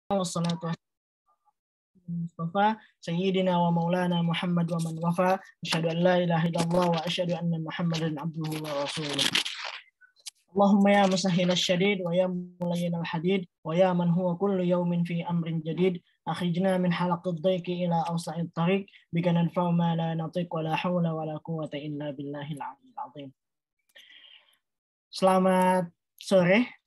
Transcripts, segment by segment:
Wassalatu Mustafa Sayyidina wa Maulana Muhammad wa man wafa asyhadu an la ilaha illallah wa asyhadu anna Muhammadan abduhu wa rasuluh. Allahumma ya musahhil asyadid wa ya mulayyin al-hadid wa ya man huwa kullu yawmin fi amrin jadid akhrijna min halaqid dhayqi ila awsa'id tariq bika nadfa'u ma la natiq wa la hawla wa la quwwata illa billahil aliyyil azim. Selamat sore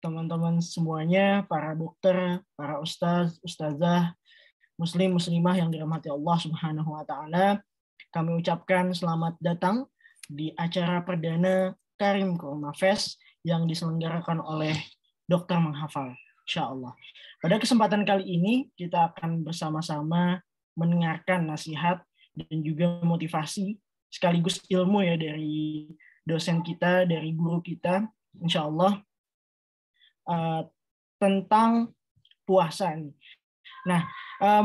teman-teman semuanya, para dokter, para ustaz, ustazah, muslim, muslimah yang dirahmati Allah Subhanahu wa taala. Kami ucapkan selamat datang di acara perdana Karim Kurma Fest yang diselenggarakan oleh Dokter Menghafal, insyaallah. Pada kesempatan kali ini kita akan bersama-sama mendengarkan nasihat dan juga motivasi sekaligus ilmu ya dari dosen kita, dari guru kita, insyaallah, tentang puasa nih. Nah,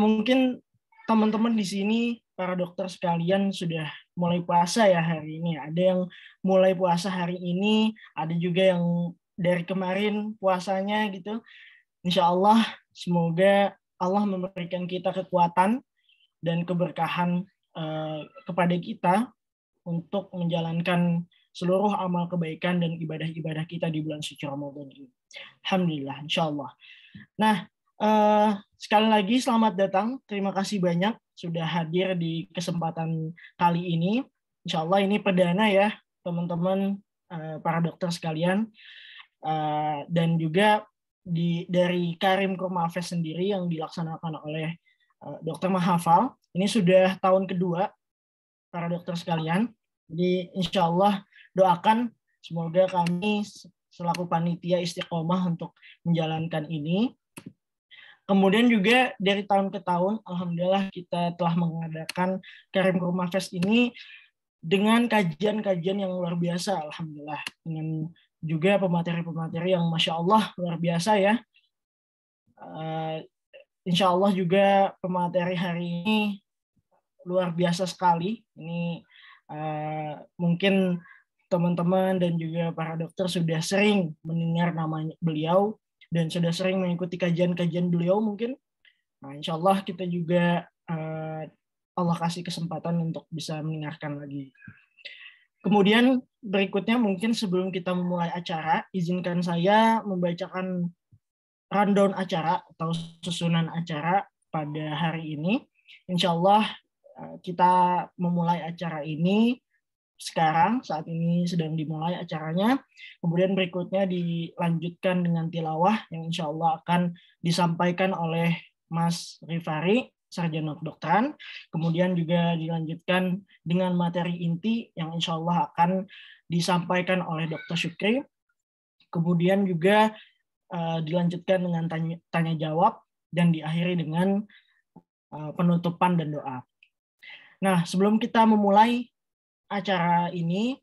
mungkin teman-teman di sini, para dokter sekalian sudah mulai puasa ya hari ini. Ada yang mulai puasa hari ini, ada juga yang dari kemarin puasanya gitu. Insya Allah, semoga Allah memberikan kita kekuatan dan keberkahan kepada kita untuk menjalankan seluruh amal kebaikan dan ibadah-ibadah kita di bulan suci Ramadan ini. Alhamdulillah, insya Allah. Nah, sekali lagi selamat datang. Terima kasih banyak sudah hadir di kesempatan kali ini. Insya Allah ini perdana ya teman-teman para dokter sekalian. Dan juga dari Karim Kurma Fest sendiri yang dilaksanakan oleh Dokter Menghafal. Ini sudah tahun kedua para dokter sekalian. Jadi insya Allah doakan semoga kami selaku panitia istiqomah untuk menjalankan ini. Kemudian juga dari tahun ke tahun, alhamdulillah kita telah mengadakan Karim Kurma Fest ini dengan kajian-kajian yang luar biasa, alhamdulillah. Dengan juga pemateri-pemateri yang Masya Allah luar biasa ya. Insya Allah juga pemateri hari ini luar biasa sekali. Ini mungkin teman-teman dan juga para dokter sudah sering mendengar namanya beliau dan sudah sering mengikuti kajian-kajian beliau mungkin. Nah, insya Allah kita juga Allah kasih kesempatan untuk bisa mendengarkan lagi. Kemudian berikutnya mungkin sebelum kita memulai acara, izinkan saya membacakan rundown acara atau susunan acara pada hari ini. Insya Allah kita memulai acara ini sekarang, saat ini sedang dimulai acaranya. Kemudian berikutnya dilanjutkan dengan tilawah yang insya Allah akan disampaikan oleh Mas Rifari, sarjana kedokteran. Kemudian juga dilanjutkan dengan materi inti yang insya Allah akan disampaikan oleh Dr. Syukri. Kemudian juga dilanjutkan dengan tanya jawab dan diakhiri dengan penutupan dan doa. Nah, sebelum kita memulai acara ini,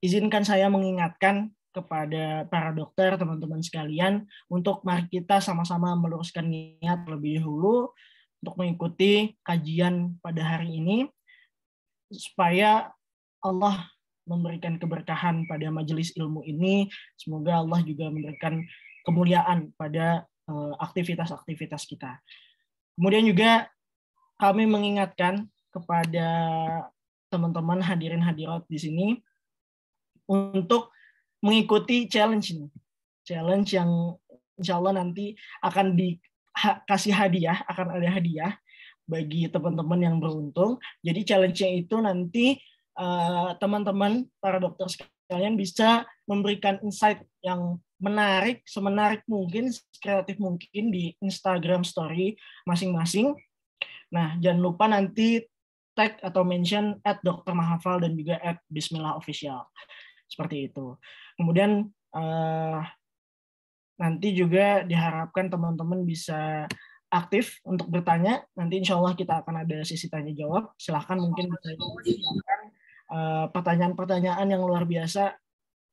izinkan saya mengingatkan kepada para dokter, teman-teman sekalian, untuk mari kita sama-sama meluruskan niat lebih dahulu untuk mengikuti kajian pada hari ini, supaya Allah memberikan keberkahan pada majelis ilmu ini. Semoga Allah juga memberikan kemuliaan pada aktivitas-aktivitas kita. Kemudian juga kami mengingatkan kepada teman-teman hadirin hadirat di sini untuk mengikuti challenge ini. Challenge yang insya Allah nanti akan dikasih hadiah, akan ada hadiah bagi teman-teman yang beruntung. Jadi challenge-nya itu nanti teman-teman para dokter sekalian bisa memberikan insight yang menarik, semenarik mungkin, kreatif mungkin di Instagram story masing-masing. Nah, jangan lupa nanti tag atau mention @doktermenghafal dan juga @bismillahofficial. Seperti itu. Kemudian nanti juga diharapkan teman-teman bisa aktif untuk bertanya. Nanti insya Allah kita akan ada sesi tanya jawab. Silahkan mungkin silakan pertanyaan-pertanyaan yang luar biasa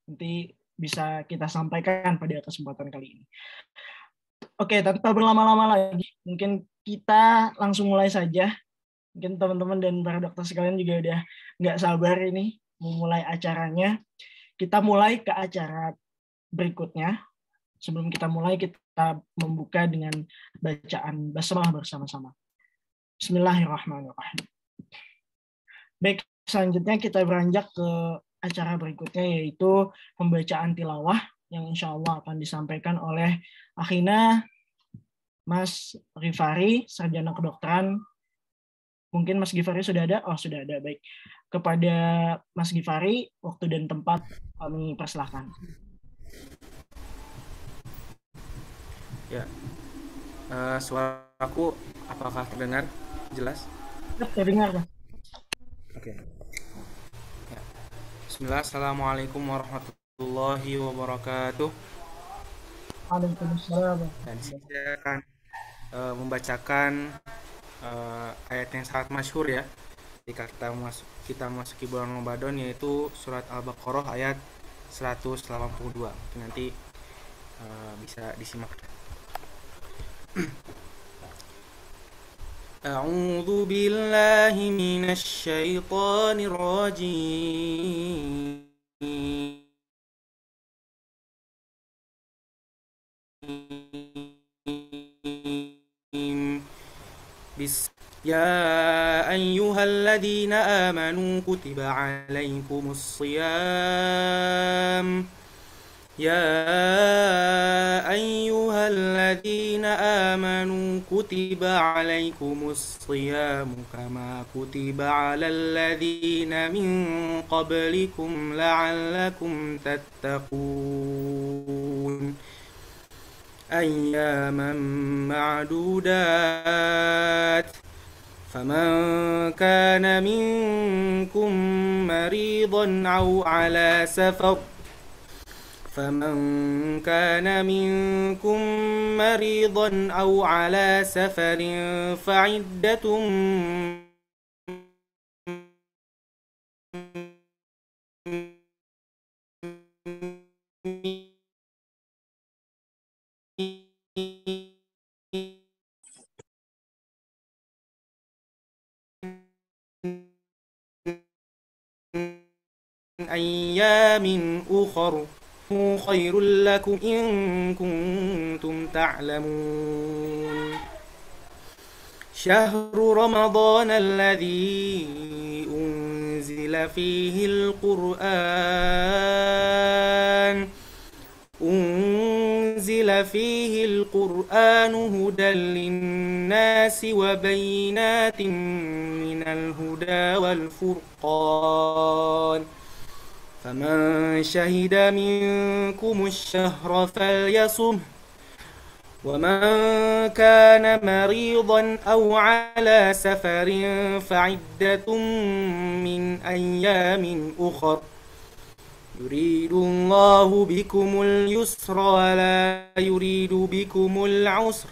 nanti bisa kita sampaikan pada kesempatan kali ini. Oke, tanpa berlama-lama lagi, mungkin kita langsung mulai saja. Mungkin teman-teman dan para dokter sekalian juga udah nggak sabar ini memulai acaranya. Kita mulai ke acara berikutnya. Sebelum kita mulai, kita kita membuka dengan bacaan basmalah bersama-sama. Bismillahirrahmanirrahim. Baik, selanjutnya kita beranjak ke acara berikutnya, yaitu pembacaan tilawah yang insya Allah akan disampaikan oleh akhina Mas Rifari, sarjana kedokteran. Mungkin Mas Gifari sudah ada? Oh, sudah ada. Baik. Kepada Mas Gifari, waktu dan tempat kami persilahkan. Ya, suaraku apakah terdengar jelas? Terdengar, Mas. Oke. Ya. Bismillah, Assalamualaikum warahmatullahi wabarakatuh. Waalaikumsalam. Dan saya akan membacakan ayat yang sangat masyhur ya ketika kita masuki bulan Ramadan, yaitu surat Al-Baqarah ayat 182. Mungkin nanti bisa disimak. A'udzu billahi minasy syaithanir rajim. يا أيها الذين آمنوا كتب عليكم الصيام كما كتب على الذين من قبلكم لعلكم تتقون أياما معدودات فمن كان منكم مريضا أو على سفر فعدة أيام أخر خير لكم إن كنتم تعلمون شهر رمضان الذي أنزل فيه القرآن هدى للناس وبينات من الهدى والفرقان فمن شهد منكم الشهر فليصمه ومن كان مريضا أو على سفر فعدة من أيام أخر يريد الله بكم اليسر ولا يريد بكم العسر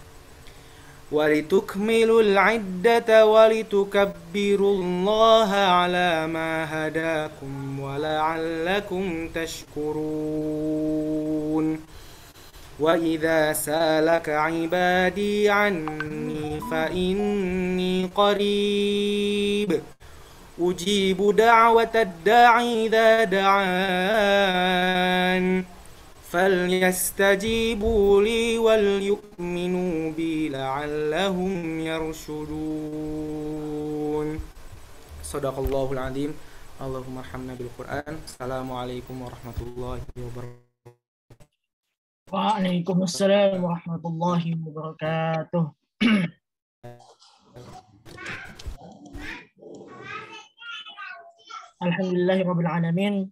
ولتكملوا العدة ولتكبروا الله على ما هداكم ولعلكم تشكرون وإذا سألك عبادي عني فإني قريب أجيب دعوة الداعي إذا دعان فليستجيبوا لي وليؤمنوا بي لعلهم يرشدون صدق الله العظيم اللهم ارحمنا بالقرآن السلام عليكم ورحمة الله وبركاته. Waalaikumsalam warahmatullahi wabarakatuh. Alhamdulillahirabbil alamin.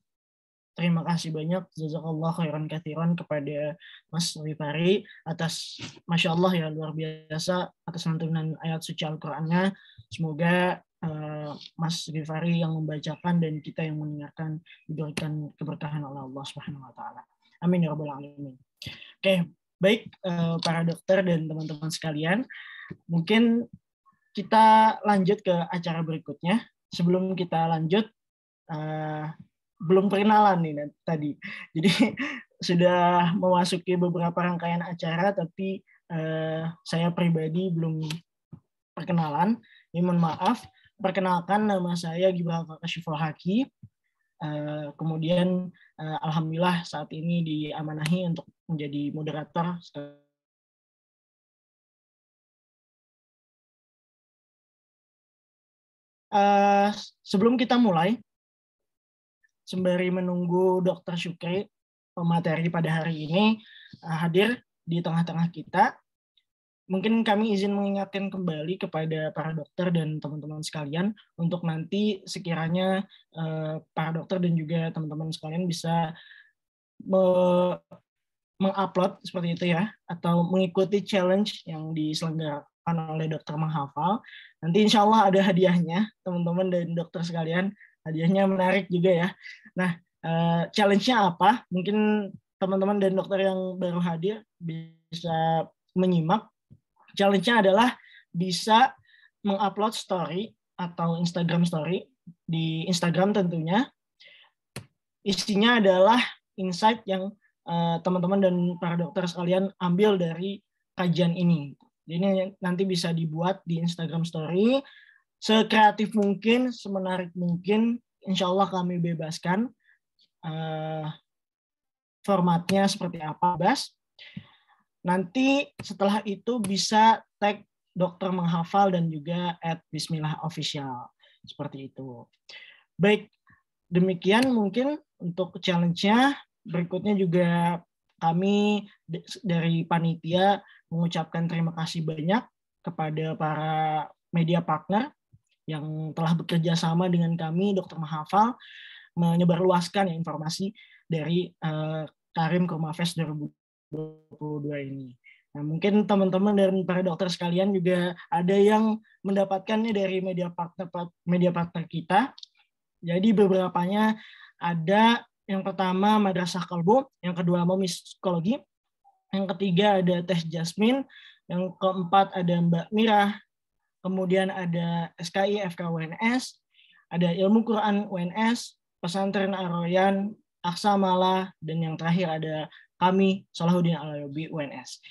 Terima kasih banyak, jazakallah khairan katsiran kepada Mas Rifari atas, Masya Allah ya, luar biasa atas lantunan ayat suci Al-Qur'annya. Semoga Mas Rifari yang membacakan dan kita yang mendengarkan diberikan keberkahan oleh Allah Subhanahu wa taala. Amin ya rabbal alamin. Oke, baik para dokter dan teman-teman sekalian, mungkin kita lanjut ke acara berikutnya. Sebelum kita lanjut, belum perkenalan nih tadi. Jadi sudah memasuki beberapa rangkaian acara, tapi saya pribadi belum perkenalan. Ini mohon maaf. Perkenalkan, nama saya Gibran Kashiful Haki. Kemudian alhamdulillah saat ini diamanahi untuk menjadi moderator sebelum kita mulai, sembari menunggu Dr. Syukri, pemateri pada hari ini, hadir di tengah-tengah kita, mungkin kami izin mengingatkan kembali kepada para dokter dan teman-teman sekalian untuk nanti sekiranya para dokter dan juga teman-teman sekalian bisa mengupload seperti itu ya, atau mengikuti challenge yang diselenggarakan oleh dokter menghafal. Nanti insya Allah ada hadiahnya, teman-teman dan dokter sekalian. Hadiahnya menarik juga ya. Nah, challenge-nya apa? Mungkin teman-teman dan dokter yang baru hadir bisa menyimak. Challenge-nya adalah bisa mengupload story atau Instagram story di Instagram tentunya. Isinya adalah insight yang teman-teman dan para dokter sekalian ambil dari kajian ini. Jadi nanti bisa dibuat di Instagram story sekreatif mungkin, semenarik mungkin. Insya Allah kami bebaskan formatnya seperti apa, Bas. Nanti setelah itu bisa tag dokter menghafal dan juga @bismillahofficial. Seperti itu. Baik, demikian mungkin untuk challenge-nya. Berikutnya juga kami dari panitia mengucapkan terima kasih banyak kepada para media partner yang telah bekerja sama dengan kami, Dokter Menghafal, menyebarluaskan informasi dari Karim Kurma Fest 2022 ini. Nah, mungkin teman-teman dan para dokter sekalian juga ada yang mendapatkannya dari media partner kita. Jadi beberapanya ada, yang pertama Madrasah Kalbu, yang kedua Momi Psikologi, yang ketiga ada Teh Jasmine, yang keempat ada Mbak Mirah, kemudian ada SKI FK UNS, ada Ilmu Quran UNS, Pesantren Ar-Royan, Aksa Mala, dan yang terakhir ada kami, Salahuddin Al-Ayyubi UNS.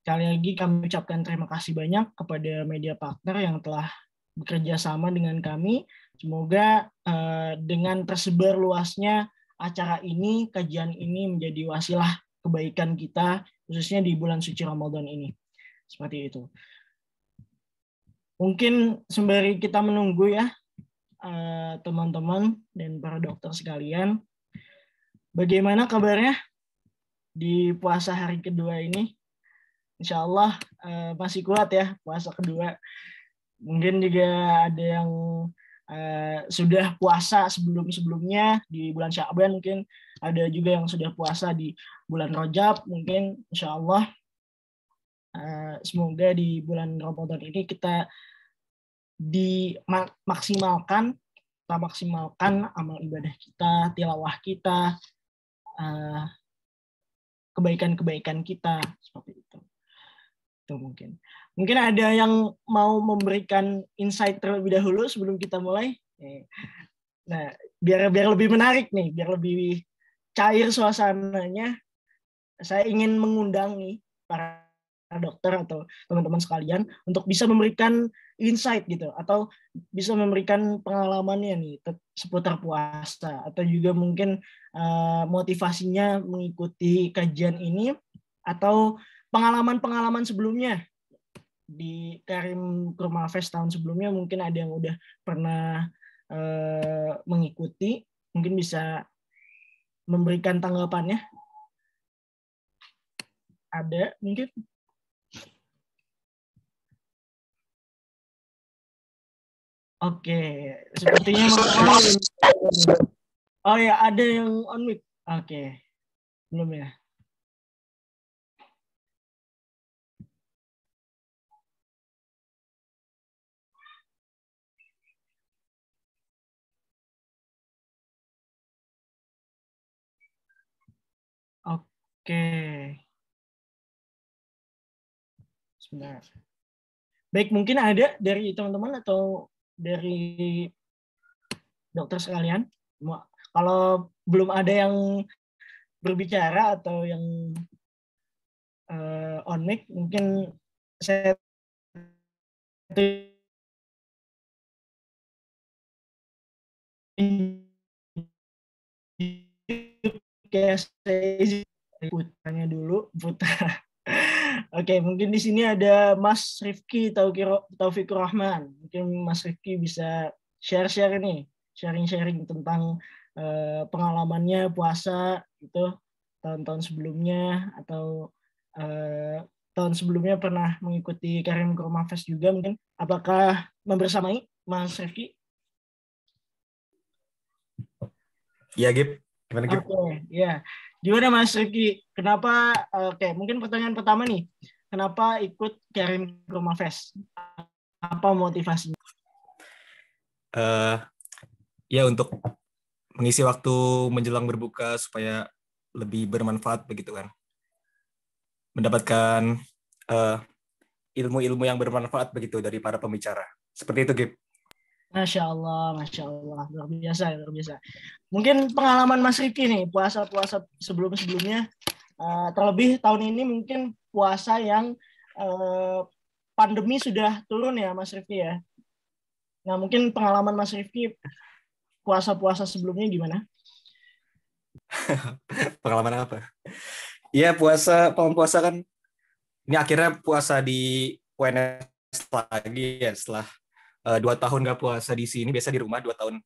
Sekali lagi kami ucapkan terima kasih banyak kepada media partner yang telah bekerja sama dengan kami. Semoga dengan tersebar luasnya acara ini, kajian ini menjadi wasilah kebaikan kita, khususnya di bulan suci Ramadan ini. Seperti itu. Mungkin sembari kita menunggu ya, teman-teman dan para dokter sekalian, bagaimana kabarnya di puasa hari kedua ini? Insya Allah masih kuat ya puasa kedua. Mungkin juga ada yang sudah puasa sebelum-sebelumnya di bulan Sya'ban, mungkin ada juga yang sudah puasa di bulan Rajab. Mungkin insya Allah semoga di bulan Ramadan ini kita dimaksimalkan, kita maksimalkan amal ibadah kita, tilawah kita, kebaikan-kebaikan kita, seperti itu. Itu mungkin ada yang mau memberikan insight terlebih dahulu sebelum kita mulai. Nah, biar lebih menarik nih, biar lebih cair suasananya, saya ingin mengundang nih para dokter atau teman-teman sekalian untuk bisa memberikan insight gitu, atau bisa memberikan pengalamannya nih seputar puasa, atau juga mungkin motivasinya mengikuti kajian ini, atau pengalaman-pengalaman sebelumnya di Karim Kurma Fest tahun sebelumnya. Mungkin ada yang udah pernah mengikuti, mungkin bisa memberikan tanggapannya. Ada mungkin? Oke, sepertinya oh ya, ada yang on mic. Oke, belum ya? Oke. Sebentar. Baik, mungkin ada dari teman-teman atau dari dokter sekalian. Kalau belum ada yang berbicara atau yang on mic, mungkin saya putranya dulu, Putra. Oke, mungkin di sini ada Mas Rifki Taufikur Rahman. Mungkin Mas Rifki bisa share-share ini, sharing-sharing tentang pengalamannya puasa itu tahun-tahun sebelumnya atau tahun sebelumnya pernah mengikuti Karim Kurma Fest juga mungkin. Apakah membersamai Mas Rifki? Iya, Gip. Gimana, Gip? Oke, ya. Gimana Mas Rifki? Kenapa? Oke, mungkin pertanyaan pertama nih. Kenapa ikut Karim Kurma Fest? Apa motivasinya? Ya untuk mengisi waktu menjelang berbuka supaya lebih bermanfaat begitu kan. Mendapatkan ilmu-ilmu yang bermanfaat begitu dari para pembicara. Seperti itu, Gip. Masya Allah, luar biasa, luar biasa. Mungkin pengalaman Mas Rifki nih, puasa-puasa sebelum-sebelumnya, terlebih tahun ini mungkin puasa yang pandemi sudah turun ya Mas Rifki ya. Nah mungkin pengalaman Mas Rifki puasa-puasa sebelumnya gimana? Pengalaman apa? Iya, puasa kan. Ini akhirnya puasa di UNS lagi ya setelah 2 tahun nggak puasa di sini. Biasa di rumah 2 tahun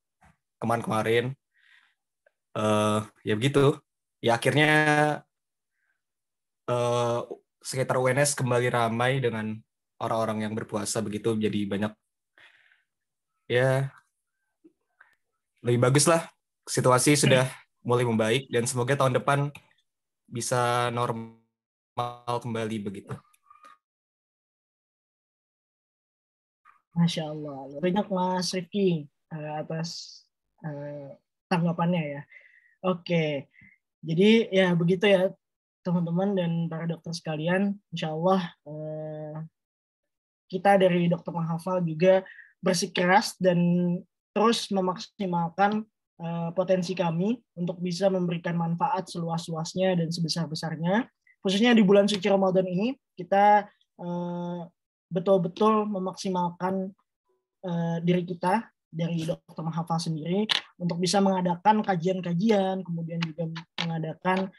kemarin. Ya begitu. Ya akhirnya sekitar UNS kembali ramai dengan orang-orang yang berpuasa begitu. Jadi banyak ya lebih bagus lah. Situasi sudah mulai membaik dan semoga tahun depan bisa normal kembali begitu. Masya Allah, banyak Mas Rifki atas tanggapannya ya. Oke, jadi ya begitu ya teman-teman dan para dokter sekalian. Insya Allah kita dari Dokter Menghafal juga bersikeras dan terus memaksimalkan potensi kami untuk bisa memberikan manfaat seluas-luasnya dan sebesar-besarnya. Khususnya di bulan suci Ramadan ini, kita betul-betul memaksimalkan diri kita dari Dokter Menghafal sendiri untuk bisa mengadakan kajian-kajian, kemudian juga mengadakan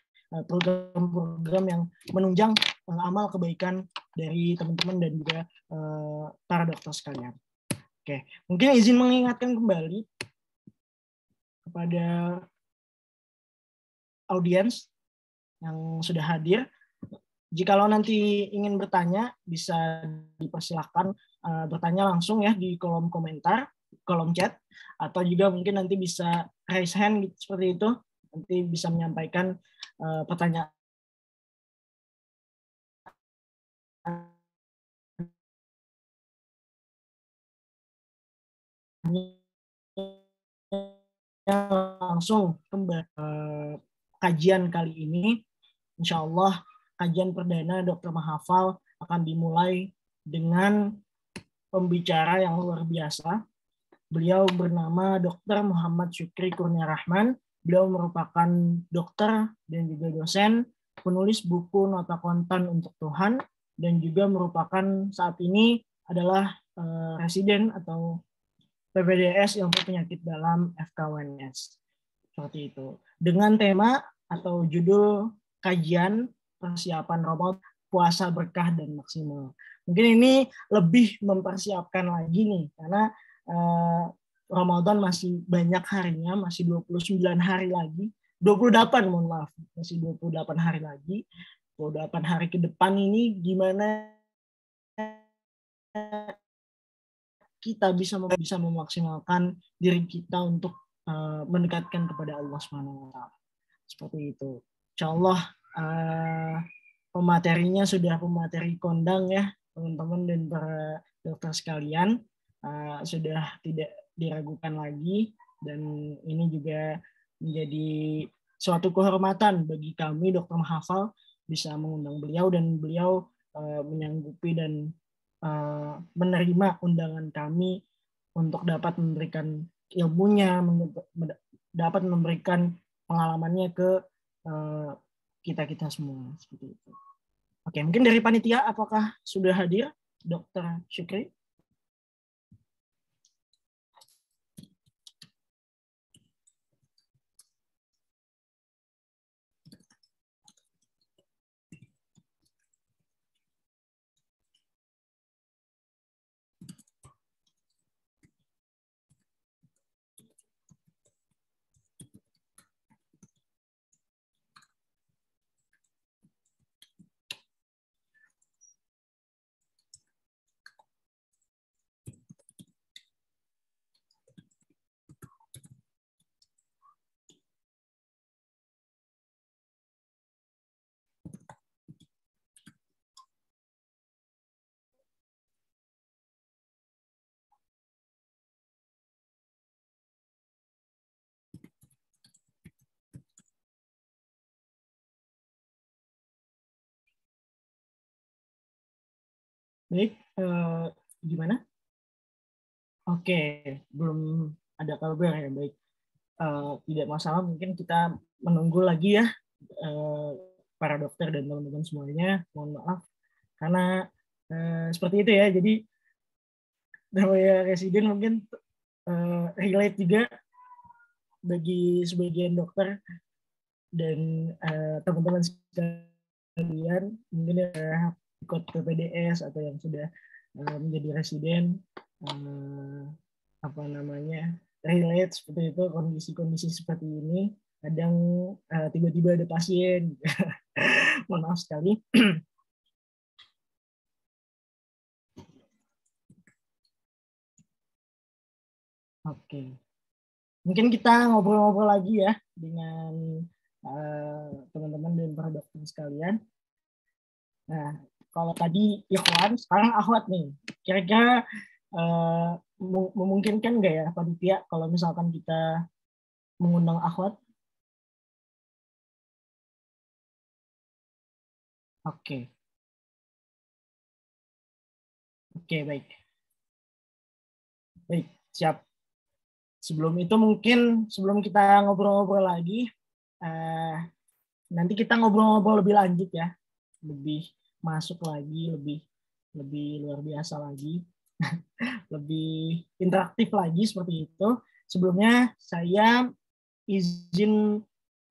program-program yang menunjang amal kebaikan dari teman-teman dan juga para dokter sekalian. Oke, mungkin izin mengingatkan kembali kepada audiens yang sudah hadir. Jikalau nanti ingin bertanya, bisa dipersilahkan bertanya langsung ya di kolom komentar, kolom chat, atau juga mungkin nanti bisa raise hand gitu, seperti itu. Nanti bisa menyampaikan pertanyaan langsung kembali kajian kali ini. Insya Allah kajian perdana Dokter Menghafal akan dimulai dengan pembicara yang luar biasa. Beliau bernama Dr. Muhammad Syukri Kurnia Rahman. Beliau merupakan dokter dan juga dosen, penulis buku Nota Kontan untuk Tuhan, dan juga merupakan saat ini adalah residen atau PPDS Ilmu Penyakit Dalam FKUNS. Seperti itu. Dengan tema atau judul kajian persiapan Ramadan puasa berkah dan maksimal. Mungkin ini lebih mempersiapkan lagi nih karena Ramadan masih banyak harinya, masih 29 hari lagi. 28, mohon maaf. Masih 28 hari lagi. 28 hari ke depan ini gimana kita bisa memaksimalkan diri kita untuk mendekatkan kepada Allah Subhanahu wa taala. Seperti itu. Insyaallah pematerinya sudah pemateri kondang ya, teman-teman dan para dokter sekalian. Sudah tidak diragukan lagi dan ini juga menjadi suatu kehormatan bagi kami Dokter Menghafal bisa mengundang beliau dan beliau menyanggupi dan menerima undangan kami untuk dapat memberikan ilmunya, dapat memberikan pengalamannya ke kita-kita semua seperti itu. Oke, mungkin dari panitia apakah sudah hadir Dokter Syukri? Baik, gimana? Oke, belum ada kabar ya, baik. Tidak masalah, mungkin kita menunggu lagi ya, para dokter dan teman-teman semuanya. Mohon maaf, karena seperti itu ya, jadi namanya residen mungkin relate juga bagi sebagian dokter dan teman-teman sekalian, mungkin ya ikut PPDS atau yang sudah menjadi residen, apa namanya, relate seperti itu, kondisi-kondisi seperti ini. Kadang tiba-tiba ada pasien, mohon maaf sekali. Oke, mungkin kita ngobrol-ngobrol lagi ya dengan teman-teman dan para dokter sekalian. Nah, kalau tadi ikhwan, sekarang akhwat nih. Kira-kira memungkinkan nggak ya panitia kalau misalkan kita mengundang akhwat? Oke. Oke, baik. Baik, siap. Sebelum itu mungkin sebelum kita ngobrol-ngobrol lagi, nanti kita ngobrol-ngobrol lebih lanjut ya, lebih masuk lagi, lebih luar biasa lagi, lebih interaktif lagi seperti itu. Sebelumnya saya izin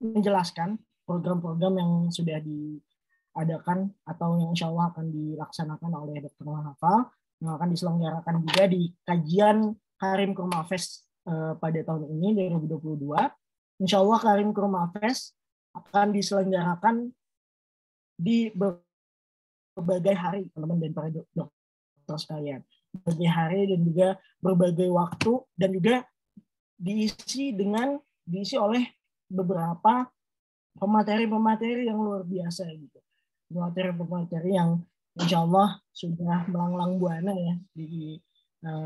menjelaskan program-program yang sudah diadakan atau yang insya Allah akan dilaksanakan oleh Dr. Mahafal, yang akan diselenggarakan juga di kajian Karim Kurma Fest pada tahun ini 2022. Insya Allah Karim Kurma Fest akan diselenggarakan di berbagai hari, teman-teman dan para dokter sekalian. Berbagai hari dan juga berbagai waktu, dan juga diisi oleh beberapa pemateri-pemateri yang luar biasa gitu. Pemateri-pemateri yang insya Allah sudah melanglang buana ya di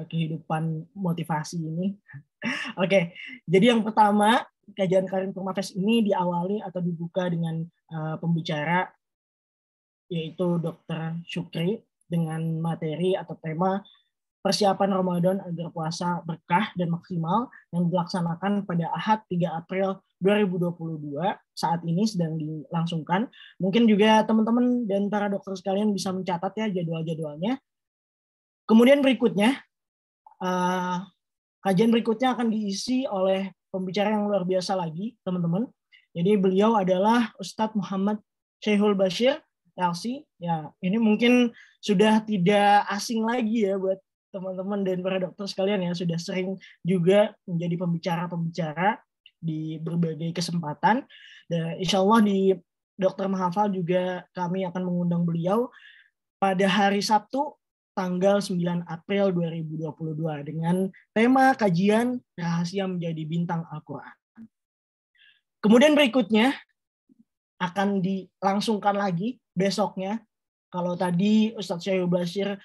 kehidupan motivasi ini. Oke, jadi yang pertama, kajian Karim Kurma Fest ini diawali atau dibuka dengan pembicara yaitu Dr. Syukri dengan materi atau tema persiapan Ramadan agar puasa berkah dan maksimal yang dilaksanakan pada Ahad 3 April 2022 saat ini sedang dilangsungkan. Mungkin juga teman-teman dan para dokter sekalian bisa mencatat ya jadwal-jadwalnya. Kemudian berikutnya, kajian berikutnya akan diisi oleh pembicara yang luar biasa lagi, teman-teman. Jadi beliau adalah Ustadz Muhammad Syekhul Bashir LC. Ya, ini mungkin sudah tidak asing lagi ya buat teman-teman dan para dokter sekalian ya, sudah sering juga menjadi pembicara-pembicara di berbagai kesempatan. Dan insya Allah di Dr. Mahafal juga kami akan mengundang beliau pada hari Sabtu tanggal 9 April 2022 dengan tema kajian rahasia menjadi bintang Al-Quran. Kemudian berikutnya akan dilangsungkan lagi besoknya. Kalau tadi Ustadz Syekhul Bashir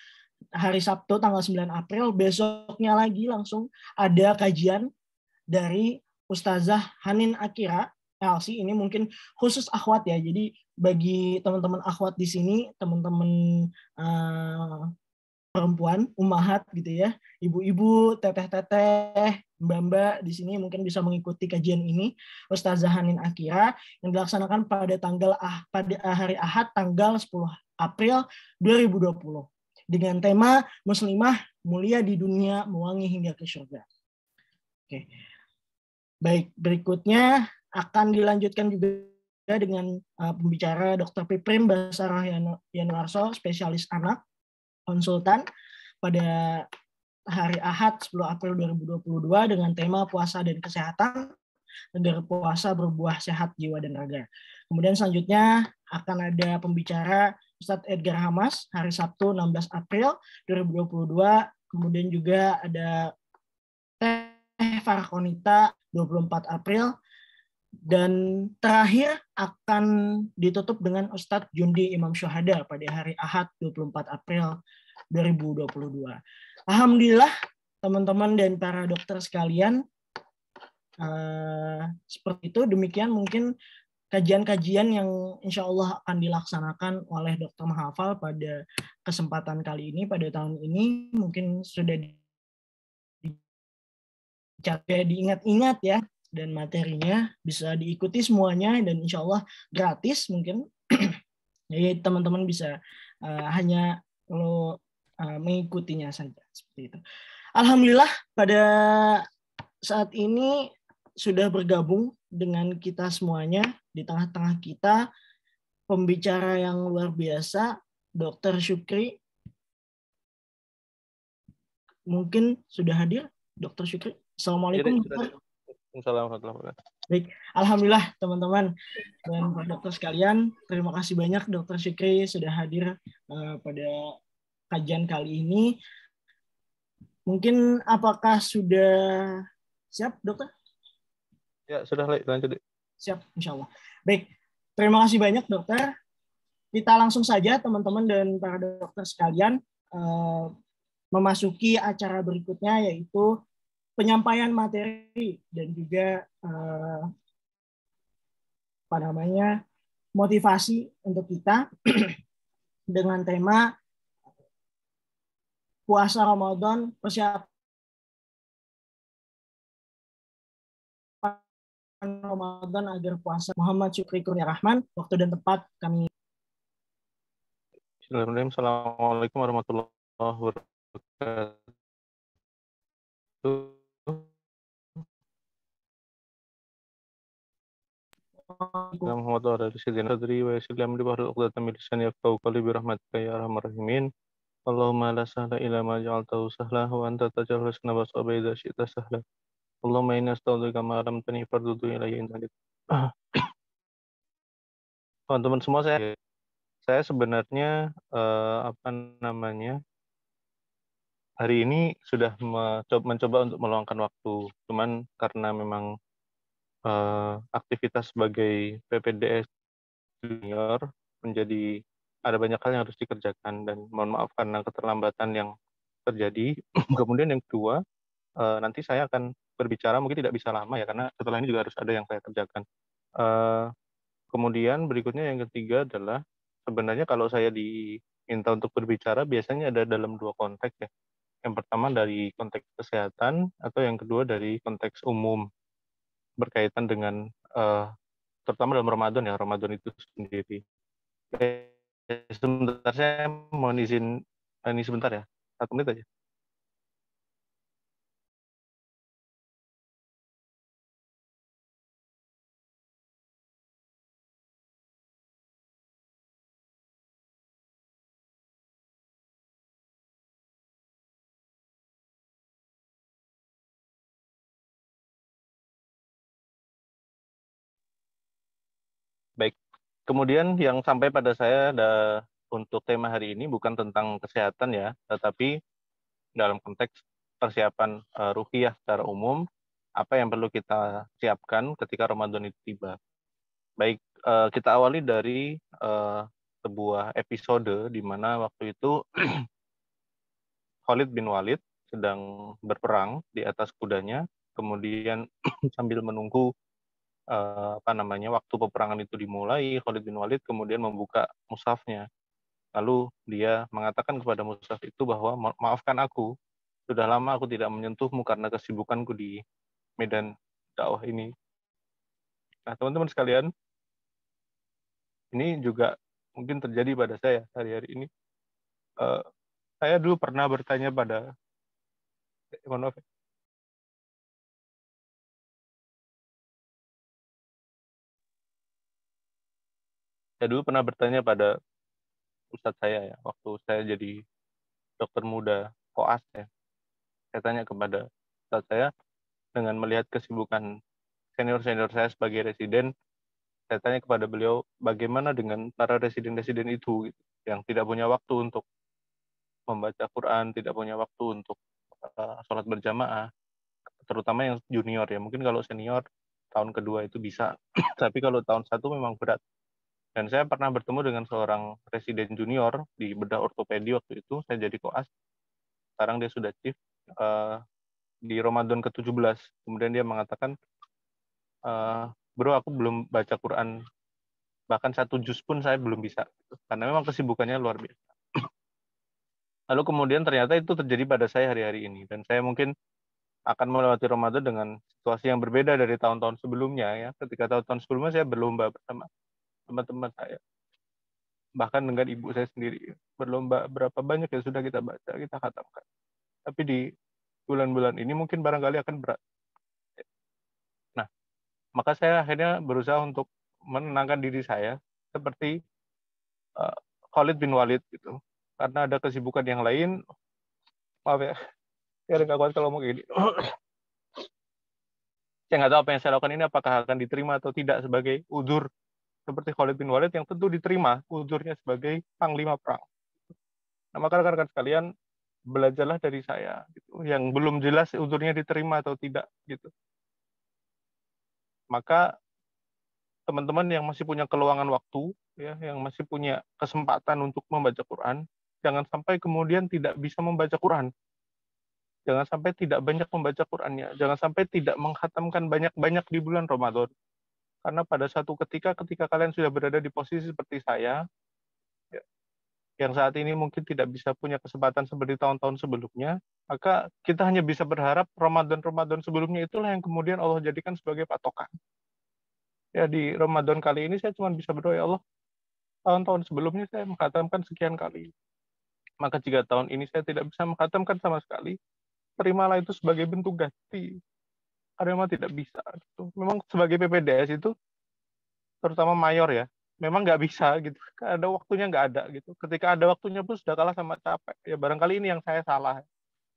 hari Sabtu tanggal 9 April, besoknya lagi langsung ada kajian dari Ustazah Hanin Akira LC. Ini mungkin khusus akhwat ya. Jadi bagi teman-teman akhwat di sini, teman-teman perempuan, ummahat gitu ya, ibu-ibu, teteh-teteh, mbak-mbak di sini mungkin bisa mengikuti kajian ini, Ustazah Hanin Akira, yang dilaksanakan pada hari Ahad tanggal 10 April 2020 dengan tema Muslimah mulia di dunia mewangi hingga ke surga. Oke. Baik, berikutnya akan dilanjutkan juga dengan pembicara Dr. Piprim Basarah Yanuarso, spesialis anak, konsultan pada hari Ahad 10 April 2022 dengan tema puasa dan kesehatan agar puasa berbuah sehat jiwa dan raga. Kemudian selanjutnya akan ada pembicara Ustadz Edgar Hamas hari Sabtu 16 April 2022. Kemudian juga ada Teh Farah Konita 24 April. Dan terakhir akan ditutup dengan Ustadz Jundi Imam Syuhada pada hari Ahad 24 April 2022. Alhamdulillah teman-teman dan para dokter sekalian, seperti itu. Demikian mungkin kajian-kajian yang insya Allah akan dilaksanakan oleh Dr. Mahafal pada kesempatan kali ini, pada tahun ini, mungkin sudah diingat-ingat ya, dan materinya bisa diikuti semuanya, dan insya Allah gratis mungkin. Jadi teman-teman bisa hanya lo mengikutinya saja, seperti itu. Alhamdulillah pada saat ini sudah bergabung dengan kita semuanya, di tengah-tengah kita pembicara yang luar biasa, Dr. Syukri. Mungkin sudah hadir, Dr. Syukri. Assalamualaikum. Baik, alhamdulillah teman-teman dan Pak Dokter sekalian, terima kasih banyak Dr. Syukri sudah hadir pada kajian kali ini. Mungkin apakah sudah siap, Dokter? Ya, sudah, lanjut. Siap, insya Allah. Baik, terima kasih banyak, Dokter. Kita langsung saja, teman-teman dan para dokter sekalian, memasuki acara berikutnya, yaitu penyampaian materi dan juga motivasi untuk kita dengan tema puasa Ramadan, persiapan Ramadan agar puasa. Muhammad Syukri Kurnia Rahman, waktu dan tempat kami. Bismillahirrahmanirrahim. Assalamualaikum warahmatullahi wabarakatuh. Muhammad wa ala sayyidina adri wa yasallam li bahri uqdatan min lisani yafqahu qawli bi rahmatika ya arhamar rahimin. Allahumma la sahla illa ma ja'altahu sahla wa anta taj'alul husna wa sa'ba idza syi'ta sahla. Allahumma inna asta'udzubika ma lam tani fardudu ilayya indalik. Teman-teman semua, saya sebenarnya hari ini sudah mencoba untuk meluangkan waktu, cuman karena memang aktivitas sebagai PPDS junior menjadi ada banyak hal yang harus dikerjakan, dan mohon maaf karena keterlambatan yang terjadi. Kemudian yang kedua, nanti saya akan berbicara mungkin tidak bisa lama ya, karena setelah ini juga harus ada yang saya kerjakan. Kemudian berikutnya yang ketiga adalah sebenarnya kalau saya diminta untuk berbicara biasanya ada dalam dua konteks ya. Yang pertama dari konteks kesehatan, atau yang kedua dari konteks umum berkaitan dengan terutama dalam Ramadan ya, Ramadan itu sendiri. Sebentar, saya mohon izin ini sebentar ya, 1 menit aja. Baik, kemudian yang sampai pada saya untuk tema hari ini bukan tentang kesehatan ya, tetapi dalam konteks persiapan ruqyah secara umum, apa yang perlu kita siapkan ketika Ramadan itu tiba. Baik, kita awali dari sebuah episode di mana waktu itu Khalid bin Walid sedang berperang di atas kudanya, kemudian sambil menunggu waktu peperangan itu dimulai, Khalid bin Walid kemudian membuka mushafnya. Lalu dia mengatakan kepada mushaf itu bahwa maafkan aku, sudah lama aku tidak menyentuhmu karena kesibukanku di medan dakwah ini. Nah, teman-teman sekalian, ini juga mungkin terjadi pada saya hari-hari ini. Saya dulu pernah bertanya pada ustadz saya ya, waktu saya jadi dokter muda koas ya. Saya tanya kepada ustadz saya, dengan melihat kesibukan senior-senior saya sebagai residen, saya tanya kepada beliau, bagaimana dengan para residen-residen itu gitu, yang tidak punya waktu untuk membaca Quran, tidak punya waktu untuk sholat berjamaah, terutama yang junior ya. Mungkin kalau senior tahun kedua itu bisa, tapi kalau tahun 1 memang berat. Dan saya pernah bertemu dengan seorang residen junior di bedah ortopedi waktu itu, saya jadi koas. Sekarang dia sudah chief di Ramadan ke-17. Kemudian dia mengatakan, bro, aku belum baca Quran bahkan 1 juz pun saya belum bisa, gitu. Karena memang kesibukannya luar biasa. Lalu kemudian ternyata itu terjadi pada saya hari-hari ini, dan saya mungkin akan melewati Ramadan dengan situasi yang berbeda dari tahun-tahun sebelumnya ya. Ketika tahun-tahun sebelumnya saya berlomba bersama teman-teman saya, bahkan dengan ibu saya sendiri, berlomba berapa banyak yang sudah kita baca, kita khatamkan. Tapi di bulan-bulan ini mungkin barangkali akan berat. Nah, maka saya akhirnya berusaha untuk menenangkan diri saya seperti Khalid bin Walid gitu. Karena ada kesibukan yang lain, maaf ya, saya nggak kuat kalau mau kayak gini. Saya nggak tahu apa yang saya lakukan ini apakah akan diterima atau tidak sebagai udzur seperti Khalid bin Walid yang tentu diterima udzurnya sebagai panglima perang. Nah, maka rekan-rekan sekalian, belajarlah dari saya gitu. Yang belum jelas udzurnya diterima atau tidak gitu. Maka teman-teman yang masih punya keluangan waktu ya, yang masih punya kesempatan untuk membaca Quran, jangan sampai kemudian tidak bisa membaca Quran. Jangan sampai tidak banyak membaca Qurannya. Jangan sampai tidak menghatamkan banyak-banyak di bulan Ramadan. Karena pada satu ketika kalian sudah berada di posisi seperti saya, ya, yang saat ini mungkin tidak bisa punya kesempatan seperti tahun-tahun sebelumnya, maka kita hanya bisa berharap Ramadan-Ramadan sebelumnya itulah yang kemudian Allah jadikan sebagai patokan. Ya, di Ramadan kali ini saya cuma bisa berdoa, ya Allah, tahun-tahun sebelumnya saya menghatamkan sekian kali. Maka jika tahun ini saya tidak bisa menghatamkan sama sekali, terimalah itu sebagai bentuk ganti. Karena memang tidak bisa. Gitu. Memang sebagai PPDS itu, terutama mayor ya, memang nggak bisa gitu. Ada waktunya nggak ada gitu. Ketika ada waktunya pun sudah kalah sama capek. Ya barangkali ini yang saya salah.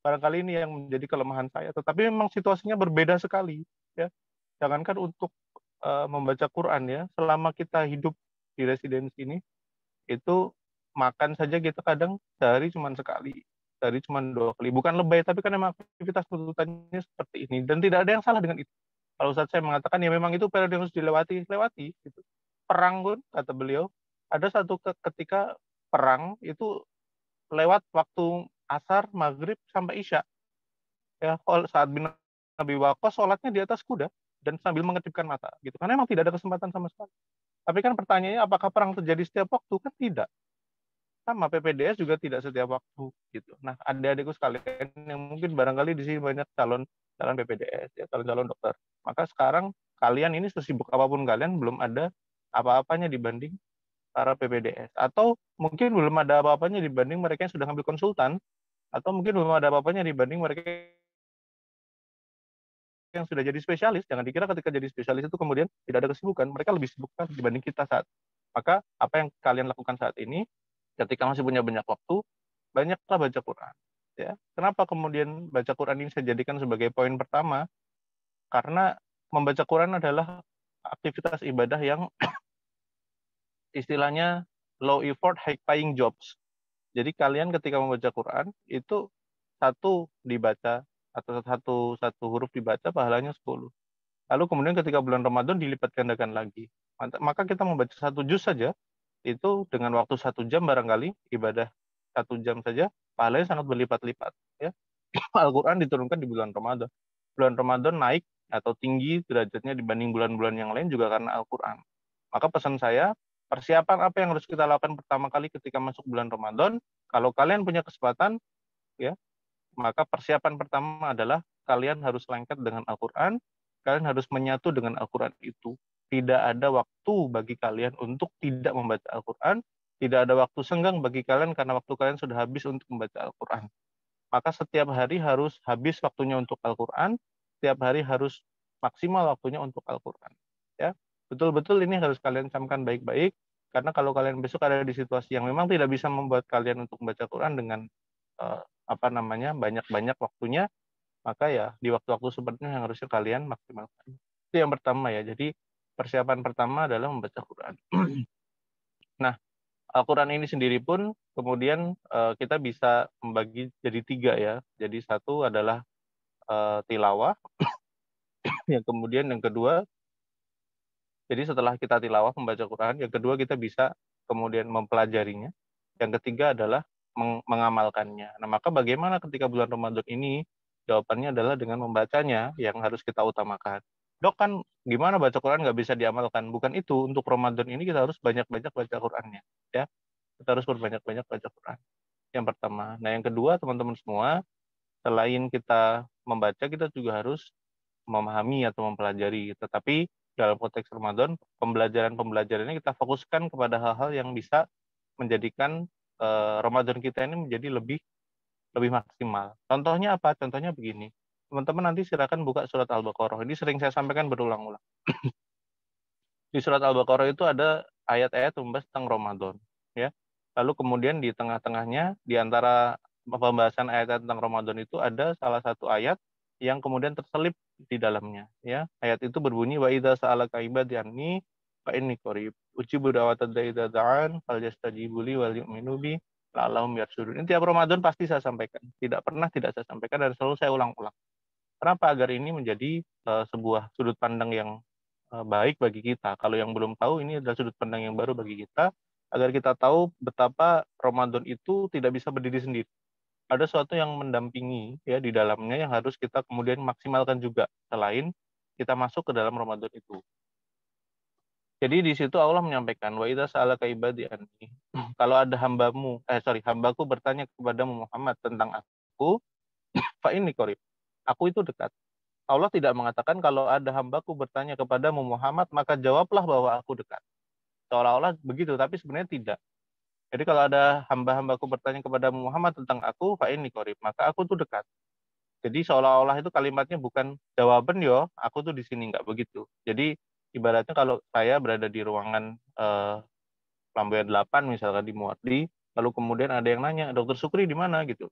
Barangkali ini yang menjadi kelemahan saya. Tetapi memang situasinya berbeda sekali. Ya, jangankan untuk membaca Quran ya, selama kita hidup di residensi ini, itu makan saja kita kadang sehari cuma sekali, sehari cuma 2 kali. Bukan lebay, tapi kan memang aktivitas tuntutannya seperti ini. Dan tidak ada yang salah dengan itu. Kalau Ustaz saya mengatakan, ya memang itu periode yang harus dilewati, lewati. Gitu. Perang pun, kata beliau, ada satu ketika perang itu lewat waktu asar, maghrib, sampai isya. Ya, saat bin Nabi Waqqas, sholatnya di atas kuda, dan sambil mengedipkan mata. Gitu. Karena memang tidak ada kesempatan sama sekali. Tapi kan pertanyaannya, apakah perang terjadi setiap waktu? Kan tidak. Sama PPDS juga tidak setiap waktu gitu. Nah, adik-adikku sekalian yang mungkin barangkali di sini banyak calon PPDS ya, calon dokter. Maka sekarang kalian ini sesibuk apapun kalian belum ada apa-apanya dibanding para PPDS, atau mungkin belum ada apa-apanya dibanding mereka yang sudah ngambil konsultan, atau mungkin belum ada apa-apanya dibanding mereka yang sudah jadi spesialis. Jangan dikira ketika jadi spesialis itu kemudian tidak ada kesibukan. Mereka lebih sibuk dibanding kita saat. Maka apa yang kalian lakukan saat ini, ketika masih punya banyak waktu, banyaklah baca Quran. Ya, kenapa kemudian baca Quran ini saya jadikan sebagai poin pertama? Karena membaca Quran adalah aktivitas ibadah yang istilahnya low effort, high paying jobs. Jadi kalian ketika membaca Quran itu satu dibaca atau satu huruf dibaca pahalanya 10. Lalu kemudian ketika bulan Ramadan dilipat gandakan lagi. Maka kita membaca 1 juz saja itu dengan waktu 1 jam barangkali ibadah 1 jam saja pahalanya sangat berlipat-lipat ya. Al-Quran diturunkan di bulan Ramadan. Bulan Ramadan naik atau tinggi derajatnya dibanding bulan-bulan yang lain juga karena Al-Quran. Maka pesan saya, persiapan apa yang harus kita lakukan pertama kali ketika masuk bulan Ramadan? Kalau kalian punya kesempatan ya, maka persiapan pertama adalah kalian harus lengket dengan Al-Quran, kalian harus menyatu dengan Al-Quran itu. Tidak ada waktu bagi kalian untuk tidak membaca Al-Quran, tidak ada waktu senggang bagi kalian karena waktu kalian sudah habis untuk membaca Al-Quran. Maka setiap hari harus habis waktunya untuk Al-Quran, setiap hari harus maksimal waktunya untuk Al-Quran. Ya, betul-betul ini harus kalian camkan baik-baik, karena kalau kalian besok ada di situasi yang memang tidak bisa membuat kalian untuk membaca Quran dengan banyak-banyak waktunya, maka ya di waktu-waktu seperti ini yang harusnya kalian maksimalkan. Itu yang pertama ya. Jadi persiapan pertama adalah membaca Quran. Nah, Al-Quran ini sendiri pun kemudian kita bisa membagi jadi 3 ya. Jadi satu adalah tilawah, yang kemudian yang kedua, jadi setelah kita tilawah membaca Quran, yang kedua kita bisa kemudian mempelajarinya. Yang ketiga adalah mengamalkannya. Nah, maka bagaimana ketika bulan Ramadan ini? Jawabannya adalah dengan membacanya yang harus kita utamakan. Dok kan gimana baca Quran nggak bisa diamalkan? Bukan itu. Untuk Ramadan ini kita harus banyak-banyak baca Qurannya. Ya, kita harus berbanyak-banyak baca Quran. Yang pertama. Nah, yang kedua, teman-teman semua, selain kita membaca, kita juga harus memahami atau mempelajari. Tetapi dalam konteks Ramadan, pembelajaran-pembelajarannya kita fokuskan kepada hal-hal yang bisa menjadikan Ramadan kita ini menjadi lebih maksimal. Contohnya apa? Contohnya begini. Teman-teman nanti silakan buka surat Al-Baqarah. Ini sering saya sampaikan berulang-ulang. Di surat Al-Baqarah itu ada ayat-ayat membahas tentang Ramadan, ya. Lalu kemudian di tengah-tengahnya, di antara pembahasan ayat-ayat tentang Ramadan itu ada salah satu ayat yang kemudian terselip di dalamnya, ya. Ayat itu berbunyi wa idza sa'alaka ibadi anni fa inni qarib ujibu da'watad da'i idza da'an falyastajibu li wal yu'minu bi la'allahum yarshudun. Ini tiap Ramadan pasti saya sampaikan. Tidak pernah tidak saya sampaikan dan selalu saya ulang-ulang. Kenapa? Agar ini menjadi sebuah sudut pandang yang baik bagi kita. Kalau yang belum tahu, ini adalah sudut pandang yang baru bagi kita, agar kita tahu betapa Ramadan itu tidak bisa berdiri sendiri. Ada sesuatu yang mendampingi ya di dalamnya yang harus kita kemudian maksimalkan juga selain kita masuk ke dalam Ramadan itu. Jadi di situ Allah menyampaikan wa idza sa'alaka ibadi anni. Kalau ada hambaku bertanya kepadamu Muhammad tentang aku, fa inni qarib. Aku itu dekat. Allah tidak mengatakan kalau ada hambaku bertanya kepadamu Muhammad, maka jawablah bahwa aku dekat. Seolah-olah begitu, tapi sebenarnya tidak. Jadi kalau ada hamba-hambaku bertanya kepadamu Muhammad tentang aku, fa inni qarib, maka aku tuh dekat. Jadi seolah-olah itu kalimatnya bukan jawaban yo, aku tuh di sini, nggak begitu. Jadi ibaratnya kalau saya berada di ruangan Flamboyan 8 misalkan di Muardi, lalu kemudian ada yang nanya, Dokter Sukri di mana gitu.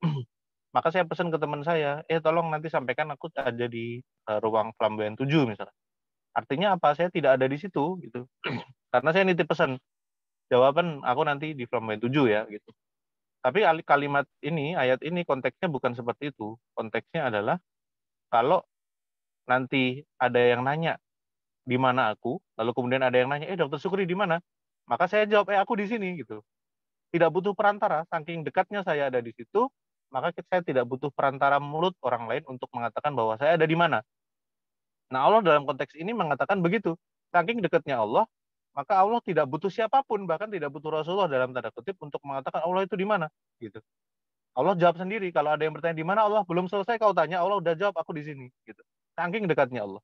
Maka saya pesan ke teman saya, tolong nanti sampaikan aku ada di ruang Flamboyan 7 misalnya. Artinya apa? Saya tidak ada di situ gitu. Karena saya nitip pesan, jawaban aku nanti di Flamboyan 7 ya gitu. Tapi kalimat ini, ayat ini konteksnya bukan seperti itu. Konteksnya adalah kalau nanti ada yang nanya di mana aku, lalu kemudian ada yang nanya, Dokter Sukri di mana? Maka saya jawab, aku di sini gitu. Tidak butuh perantara, saking dekatnya saya ada di situ, maka saya tidak butuh perantara mulut orang lain untuk mengatakan bahwa saya ada di mana. Nah, Allah dalam konteks ini mengatakan begitu. Saking dekatnya Allah, maka Allah tidak butuh siapapun, bahkan tidak butuh Rasulullah dalam tanda kutip untuk mengatakan Allah itu di mana, gitu. Allah jawab sendiri. Kalau ada yang bertanya di mana, Allah belum selesai kau tanya, Allah udah jawab aku di sini, gitu. Saking dekatnya Allah.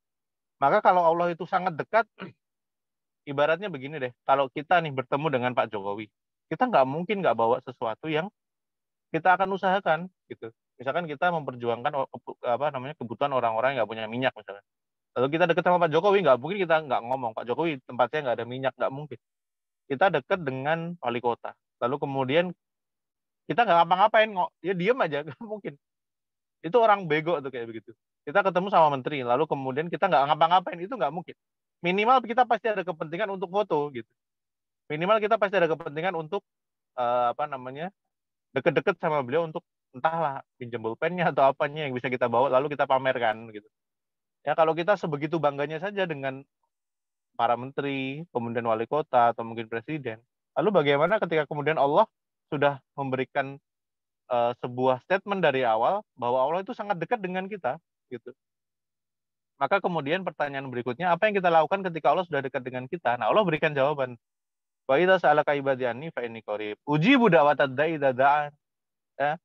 Maka kalau Allah itu sangat dekat, ibaratnya begini deh. Kalau kita nih bertemu dengan Pak Jokowi, kita nggak mungkin nggak bawa sesuatu yang kita akan usahakan, gitu. Misalkan kita memperjuangkan kebutuhan orang-orang yang nggak punya minyak misalnya. Lalu kita dekat sama Pak Jokowi, nggak mungkin kita nggak ngomong, Pak Jokowi tempatnya nggak ada minyak, nggak mungkin. Kita dekat dengan wali kota. Lalu kemudian kita nggak ngapa-ngapain, ya diem aja, nggak mungkin. Itu orang bego tuh kayak begitu. Kita ketemu sama menteri, lalu kemudian kita nggak ngapa-ngapain, itu nggak mungkin. Minimal kita pasti ada kepentingan untuk foto, gitu. Minimal kita pasti ada kepentingan untuk deket-deket sama beliau untuk entahlah pinjam pulpennya atau apanya yang bisa kita bawa lalu kita pamerkan gitu. Ya kalau kita sebegitu bangganya saja dengan para menteri, kemudian wali kota atau mungkin presiden, lalu bagaimana ketika kemudian Allah sudah memberikan sebuah statement dari awal bahwa Allah itu sangat dekat dengan kita gitu. Maka kemudian pertanyaan berikutnya, apa yang kita lakukan ketika Allah sudah dekat dengan kita? Nah, Allah berikan jawaban. Wa idza sa'alaka ibadi anni fa inni qarib. Ujibu da'watad da'i idza da'an. Ya.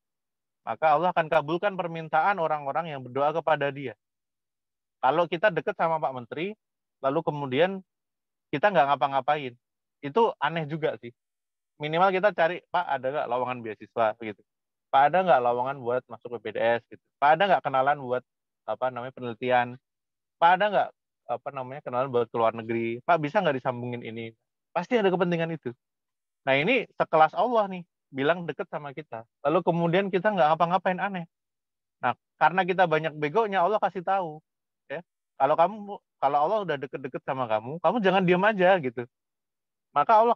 Maka Allah akan kabulkan permintaan orang-orang yang berdoa kepada Dia. Kalau kita dekat sama Pak Menteri, lalu kemudian kita nggak ngapa-ngapain, itu aneh juga sih. Minimal kita cari, Pak ada nggak lowongan beasiswa gitu. Pak ada nggak lowongan buat masuk PPDS gitu. Pak ada nggak kenalan buat penelitian. Pak ada nggak kenalan buat keluar negeri. Pak bisa nggak disambungin ini. Pasti ada kepentingan itu. Nah ini sekelas Allah nih bilang deket sama kita. Lalu kemudian kita nggak ngapa-ngapain, aneh. Nah karena kita banyak begonya, Allah kasih tahu. Ya, kalau Allah udah deket-deket sama kamu jangan diam aja gitu. Maka Allah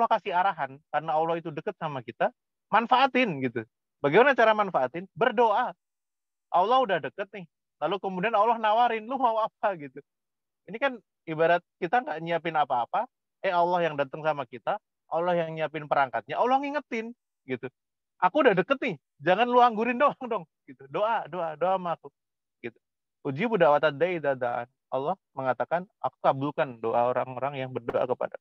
kasih arahan karena Allah itu deket sama kita, manfaatin gitu. Bagaimana cara manfaatin? Berdoa. Allah udah deket nih. Lalu kemudian Allah nawarin, lu mau apa gitu. Ini kan ibarat kita nggak nyiapin apa-apa, Allah yang datang sama kita, Allah yang nyiapin perangkatnya, Allah ngingetin gitu. Aku udah deket nih, jangan lu anggurin doang dong gitu. Doa sama aku gitu. Ujibu da'watad da'i idza da'an. Allah mengatakan, aku kabulkan doa orang-orang yang berdoa kepada.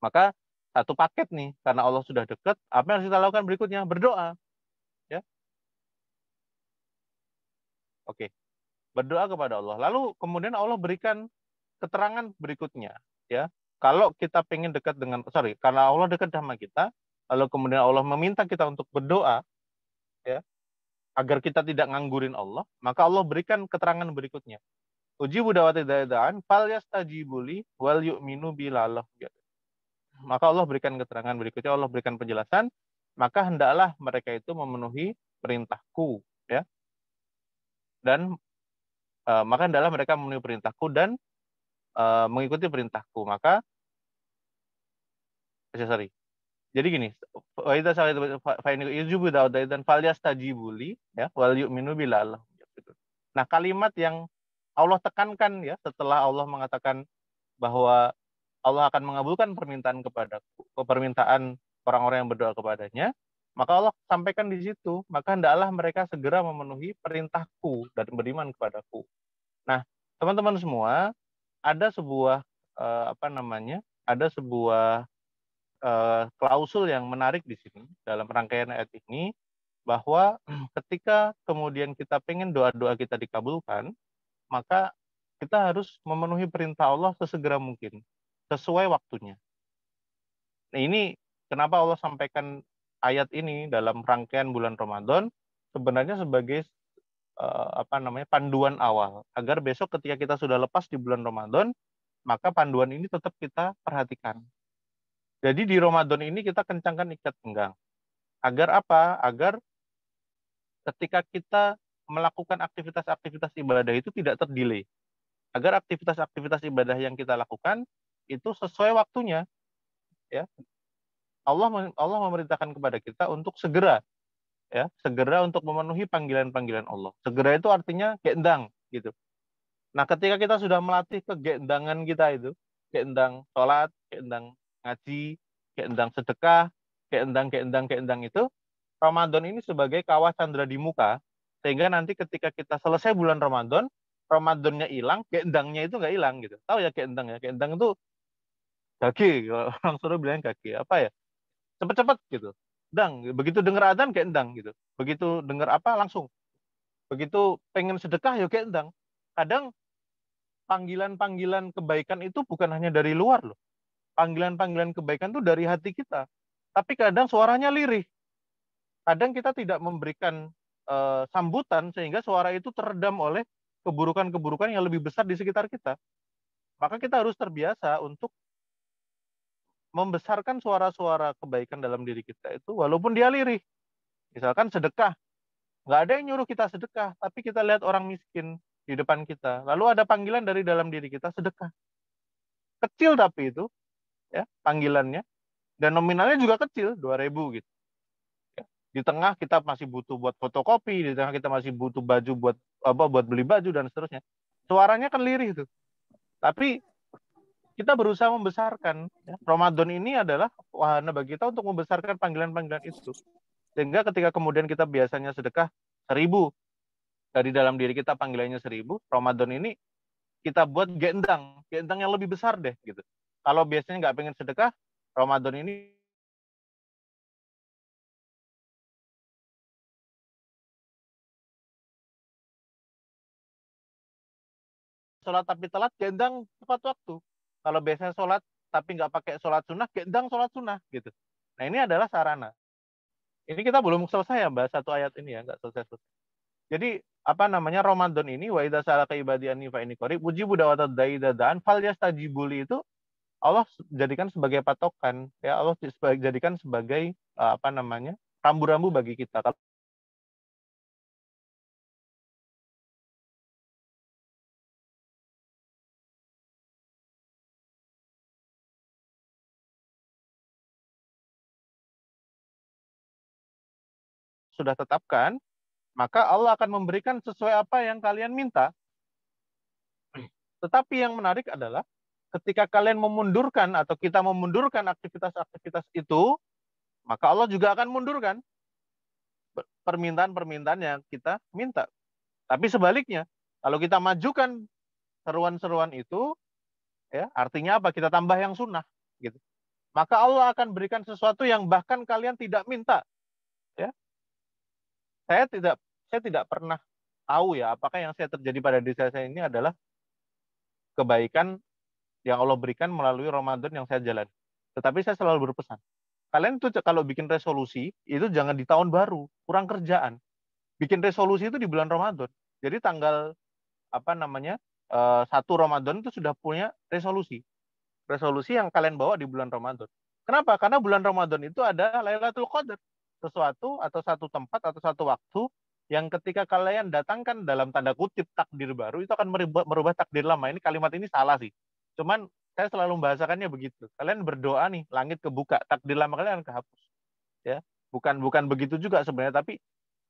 Maka satu paket nih, karena Allah sudah dekat, apa yang harus kita lakukan berikutnya? Berdoa. Ya, oke. Berdoa kepada Allah. Lalu kemudian Allah berikan keterangan berikutnya. Ya, kalau kita pengen dekat dengan, karena Allah dekat sama kita, lalu kemudian Allah meminta kita untuk berdoa, ya, agar kita tidak nganggurin Allah, maka Allah berikan keterangan berikutnya. Ujibu da'wati da'an fal yastajibuli wal yu'minu bilallah. Maka Allah berikan keterangan berikutnya, Allah berikan penjelasan, maka hendaklah mereka itu memenuhi perintahku, ya. Dan maka hendaklah mereka memenuhi perintahku dan mengikuti perintahku. Maka jadi gini, dan falyastajibuli, ya, wal yu'minu bilallah. Nah, kalimat yang Allah tekankan, ya, setelah Allah mengatakan bahwa Allah akan mengabulkan permintaan orang-orang yang berdoa kepadanya, maka Allah sampaikan di situ, maka hendaklah mereka segera memenuhi perintahku dan beriman kepadaku. Nah, teman-teman semua, ada sebuah ada sebuah klausul yang menarik di sini dalam rangkaian ayat ini, bahwa ketika kemudian kita pengen doa-doa kita dikabulkan, maka kita harus memenuhi perintah Allah sesegera mungkin, sesuai waktunya. Nah, ini kenapa Allah sampaikan ayat ini dalam rangkaian bulan Ramadan, sebenarnya sebagai panduan awal, agar besok ketika kita sudah lepas di bulan Ramadan, maka panduan ini tetap kita perhatikan. Jadi di Ramadan ini kita kencangkan ikat pinggang. Agar apa? Agar ketika kita melakukan aktivitas-aktivitas ibadah itu tidak terdelay. Agar aktivitas-aktivitas ibadah yang kita lakukan itu sesuai waktunya. Ya. Allah memerintahkan kepada kita untuk segera, ya, segera untuk memenuhi panggilan-panggilan Allah. Segera itu artinya gendang, gitu. Nah, ketika kita sudah melatih kegendangan kita itu, gendang sholat, gendang ngaji, gendang sedekah, gendang itu, Ramadan ini sebagai kawah candra di muka, sehingga nanti ketika kita selesai bulan Ramadan, Ramadannya hilang, gendangnya itu nggak hilang, gitu. Tahu ya gendang ya? Gendang itu gage, kalau orang suruh bilang gage, apa ya? Cepet-cepet gitu. Dang, begitu dengar adzan gendang gitu. Begitu dengar apa langsung. Begitu pengen sedekah ya gendang. Kadang panggilan-panggilan kebaikan itu bukan hanya dari luar loh. Panggilan-panggilan kebaikan itu dari hati kita. Tapi kadang suaranya lirih. Kadang kita tidak memberikan sambutan sehingga suara itu teredam oleh keburukan-keburukan yang lebih besar di sekitar kita. Maka kita harus terbiasa untuk membesarkan suara-suara kebaikan dalam diri kita itu walaupun dia lirih. Misalkan sedekah. Nggak ada yang nyuruh kita sedekah, tapi kita lihat orang miskin di depan kita. Lalu ada panggilan dari dalam diri kita, sedekah. Kecil tapi itu, ya, panggilannya. Dan nominalnya juga kecil, 2.000 gitu. Ya. Di tengah kita masih butuh buat fotokopi, di tengah kita masih butuh baju buat beli baju dan seterusnya. Suaranya kan lirih itu. Tapi kita berusaha membesarkan. Ya. Ramadan ini adalah wahana bagi kita untuk membesarkan panggilan-panggilan itu. Sehingga ketika kemudian kita biasanya sedekah 1.000, dari dalam diri kita panggilannya 1.000, Ramadan ini kita buat gendang yang lebih besar deh gitu. Kalau biasanya nggak pengen sedekah, Ramadan ini sholat tapi telat, gendang tepat waktu. Kalau biasanya sholat tapi nggak pakai sholat sunnah, gendang sholat sunnah gitu. Nah, ini adalah sarana. Ini kita belum selesai ya bahas satu ayat ini ya, nggak selesai. Jadi Ramadan ini wa idza salaka ibadi anni fa inni qarib ujibu da'watad da'i da'an falyastajibuli itu Allah jadikan sebagai patokan, ya, Allah jadikan sebagai rambu-rambu bagi kita. Kalau sudah tetapkan, maka Allah akan memberikan sesuai apa yang kalian minta. Tetapi yang menarik adalah ketika kalian memundurkan atau kita memundurkan aktivitas-aktivitas itu, maka Allah juga akan mundurkan permintaan-permintaan yang kita minta. Tapi sebaliknya, kalau kita majukan seruan-seruan itu ya artinya apa? Kita tambah yang sunnah gitu. Maka Allah akan berikan sesuatu yang bahkan kalian tidak minta. Ya. Saya tidak pernah tahu ya apakah yang saya terjadi pada diri saya ini adalah kebaikan yang Allah berikan melalui Ramadan yang saya jalani. Tetapi saya selalu berpesan, kalian itu kalau bikin resolusi itu jangan di tahun baru, kurang kerjaan. Bikin resolusi itu di bulan Ramadan. Jadi tanggal 1 Ramadan itu sudah punya resolusi. Resolusi yang kalian bawa di bulan Ramadan. Kenapa? Karena bulan Ramadan itu ada Lailatul Qadar. Sesuatu atau satu tempat atau satu waktu yang ketika kalian datangkan dalam tanda kutip takdir baru itu akan merubah takdir lama. Ini kalimat ini salah sih. Cuman saya selalu membahasakannya begitu. Kalian berdoa nih, langit kebuka, takdir lama kalian akan kehapus. Ya, bukan begitu juga sebenarnya, tapi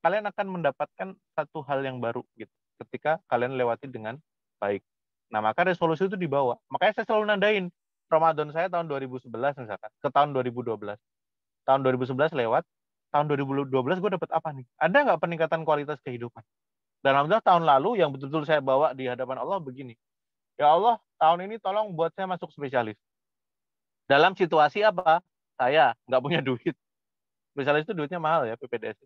kalian akan mendapatkan satu hal yang baru gitu ketika kalian lewati dengan baik. Nah, maka resolusi itu dibawa. Makanya saya selalu nandain Ramadan saya tahun 2011 misalkan ke tahun 2012. Tahun 2011 lewat, tahun 2012 gue dapat apa nih? Ada nggak peningkatan kualitas kehidupan? Dan alhamdulillah tahun lalu yang betul-betul saya bawa di hadapan Allah begini. Ya Allah, tahun ini tolong buat saya masuk spesialis. Dalam situasi apa? Saya nggak punya duit. Spesialis itu duitnya mahal ya, PPDS.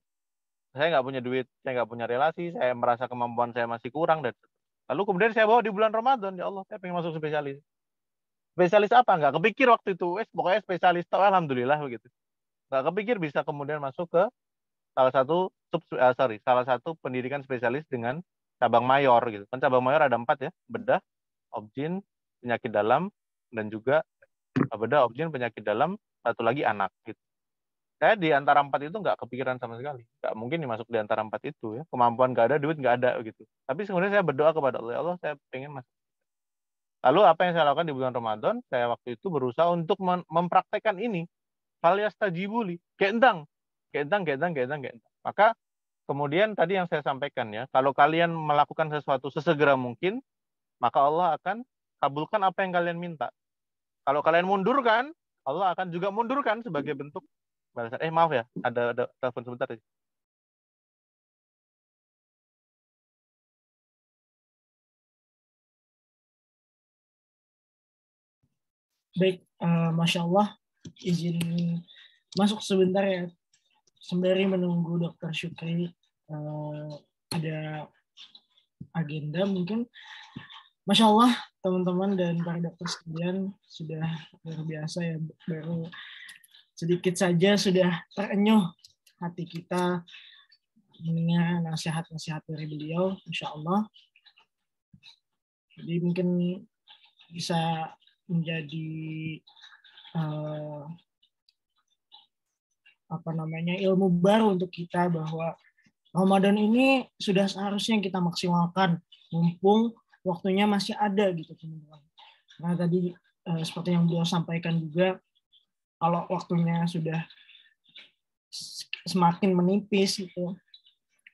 Saya nggak punya duit, saya nggak punya relasi, saya merasa kemampuan saya masih kurang. Dan lalu kemudian saya bawa di bulan Ramadan, ya Allah, saya pengen masuk spesialis. Spesialis apa? Nggak kepikir waktu itu. Pokoknya spesialis, alhamdulillah begitu. Nggak kepikir bisa kemudian masuk ke salah satu pendidikan spesialis dengan cabang mayor gitu. Kan cabang mayor ada 4 ya, bedah, obgyn, penyakit dalam, dan juga bedah, obgyn, penyakit dalam, satu lagi anak gitu. Saya di antara 4 itu nggak kepikiran sama sekali. Nggak mungkin masuk di antara 4 itu ya. Kemampuan nggak ada, duit nggak ada gitu. Tapi sebenarnya saya berdoa kepada Allah, ya Allah saya pengen masuk. Lalu apa yang saya lakukan di bulan Ramadan? Saya waktu itu berusaha untuk mempraktekkan ini. Falyastajibuli. Kayak entang. Maka kemudian tadi yang saya sampaikan ya, kalau kalian melakukan sesuatu sesegera mungkin, maka Allah akan kabulkan apa yang kalian minta. Kalau kalian mundurkan, Allah akan juga mundurkan sebagai bentuk balasan. Maaf ya, ada telepon sebentar. Baik, Masya Allah, izin masuk sebentar ya, sembari menunggu Dr. Syukri ada agenda mungkin. Masya Allah, teman-teman dan para dokter sekalian, sudah luar biasa ya, baru sedikit saja sudah terenyuh hati kita mendengar nasihat-nasihat dari beliau, Insya Allah. Jadi mungkin bisa menjadi ilmu baru untuk kita bahwa Ramadan ini sudah seharusnya kita maksimalkan mumpung waktunya masih ada gitu teman-teman. Nah tadi seperti yang beliau sampaikan juga, kalau waktunya sudah semakin menipis gitu,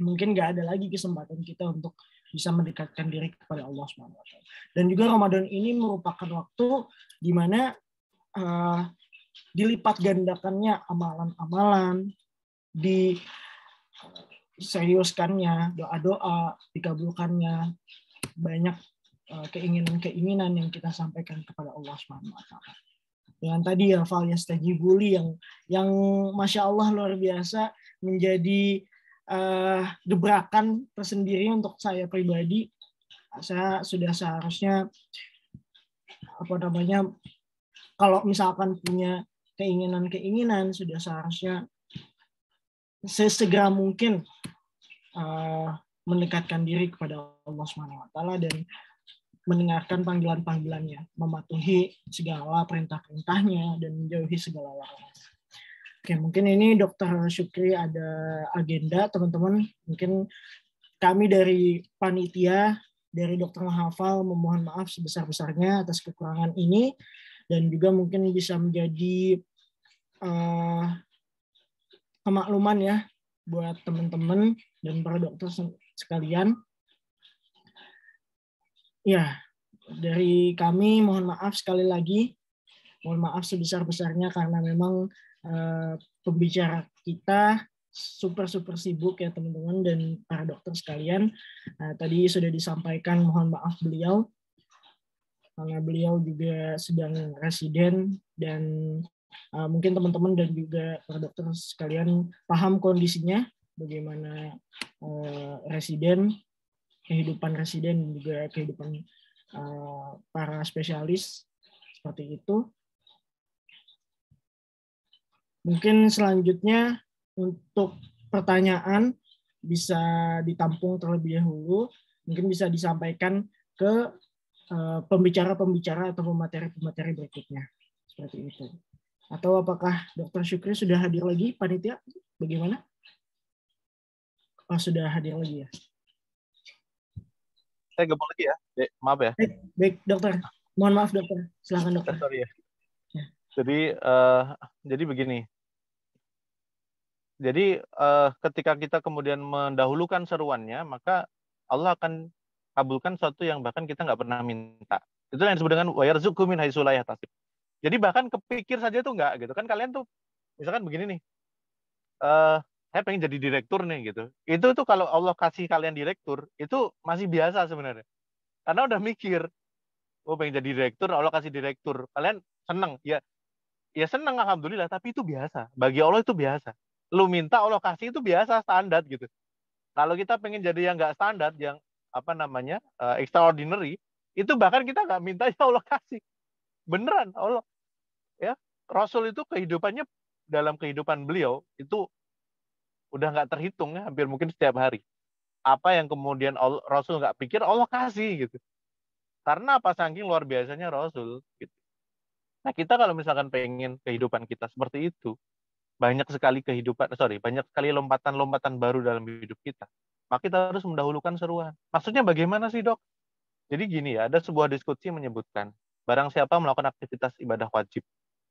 mungkin nggak ada lagi kesempatan kita untuk bisa mendekatkan diri kepada Allah SWT. Dan juga Ramadan ini merupakan waktu di mana dilipat gandakannya amalan-amalan, diseriuskannya doa-doa, dikabulkannya banyak keinginan-keinginan yang kita sampaikan kepada Allah SWT. Dengan tadi ya falyastajibuli yang Masya Allah luar biasa menjadi gebrakan tersendiri untuk saya pribadi. Saya sudah seharusnya kalau misalkan punya keinginan sudah seharusnya sesegera mungkin mendekatkan diri kepada Allah SWT dan mendengarkan panggilan-panggilannya, mematuhi segala perintah-perintahnya dan menjauhi segala larangan. Oke, mungkin ini Dr. Syukri ada agenda, teman-teman. Mungkin kami dari panitia, dari Dr. Mahafal memohon maaf sebesar-besarnya atas kekurangan ini, dan juga mungkin bisa menjadi kemakluman ya buat teman-teman dan para dokter sekalian. Ya, dari kami mohon maaf sekali lagi, mohon maaf sebesar-besarnya karena memang pembicara kita super sibuk ya teman-teman dan para dokter sekalian. Tadi sudah disampaikan mohon maaf beliau. karena beliau juga sedang residen dan mungkin teman-teman dan juga para dokter sekalian paham kondisinya, bagaimana residen, kehidupan residen dan juga kehidupan para spesialis seperti itu. Mungkin selanjutnya untuk pertanyaan bisa ditampung terlebih dahulu, mungkin bisa disampaikan ke pembicara-pembicara atau pemateri-pemateri berikutnya. Seperti itu. Atau apakah Dr. Syukri sudah hadir lagi, panitia? Bagaimana? Oh, sudah hadir lagi ya. Saya gabung lagi ya, maaf ya. Baik, dokter. Mohon maaf dokter. Silakan dokter. Sorry ya. Ya. Jadi begini. Jadi ketika kita kemudian mendahulukan seruannya, maka Allah akan kabulkan sesuatu yang bahkan kita nggak pernah minta. Itu yang disebut dengan wa yarzuqhu min haitsu la yahtasib. Jadi bahkan kepikir saja tuh nggak gitu kan. Kalian tuh misalkan begini nih, saya pengen jadi direktur nih gitu. Itu tuh kalau Allah kasih kalian direktur, itu masih biasa sebenarnya. Karena udah mikir, oh pengen jadi direktur, Allah kasih direktur. Kalian seneng, ya seneng alhamdulillah, tapi itu biasa. Bagi Allah itu biasa. Lu minta Allah kasih itu biasa, standar gitu. Kalau kita pengen jadi yang nggak standar, yang extraordinary, itu bahkan kita nggak minta ya Allah kasih. Beneran Allah. Ya, Rasul itu kehidupannya dalam kehidupan beliau itu udah nggak terhitung ya, hampir mungkin setiap hari. Apa yang kemudian Rasul nggak pikir Allah kasih gitu. Karena apa, saking luar biasanya Rasul gitu. Nah, kita kalau misalkan pengen kehidupan kita seperti itu, banyak sekali lompatan-lompatan baru dalam hidup kita. Maka kita harus mendahulukan seruan. Maksudnya bagaimana sih, Dok? Jadi gini ya, ada sebuah diskusi menyebutkan, barang siapa melakukan aktivitas ibadah wajib,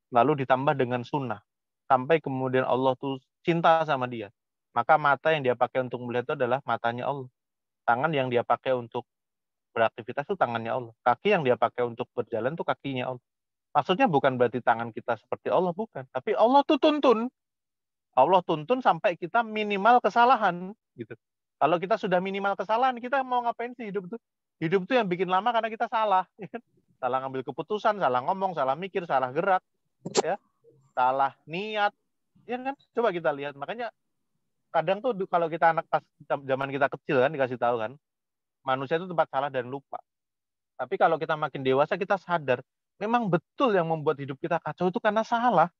lalu ditambah dengan sunnah, sampai kemudian Allah tuh cinta sama dia, maka mata yang dia pakai untuk melihat itu adalah matanya Allah. Tangan yang dia pakai untuk beraktivitas itu tangannya Allah. Kaki yang dia pakai untuk berjalan itu kakinya Allah. Maksudnya bukan berarti tangan kita seperti Allah, bukan. Tapi Allah tuh tuntun. Allah tuntun sampai kita minimal kesalahan gitu. Kalau kita sudah minimal kesalahan, kita mau ngapain sih hidup tuh? Hidup tuh yang bikin lama karena kita salah. Salah ngambil keputusan, salah ngomong, salah mikir, salah gerak, ya, salah niat. Ya kan? Coba kita lihat. Makanya kadang tuh kalau kita anak pas zaman kita kecil kan dikasih tahu kan, manusia itu tempat salah dan lupa. Tapi kalau kita makin dewasa kita sadar, memang betul yang membuat hidup kita kacau itu karena salah.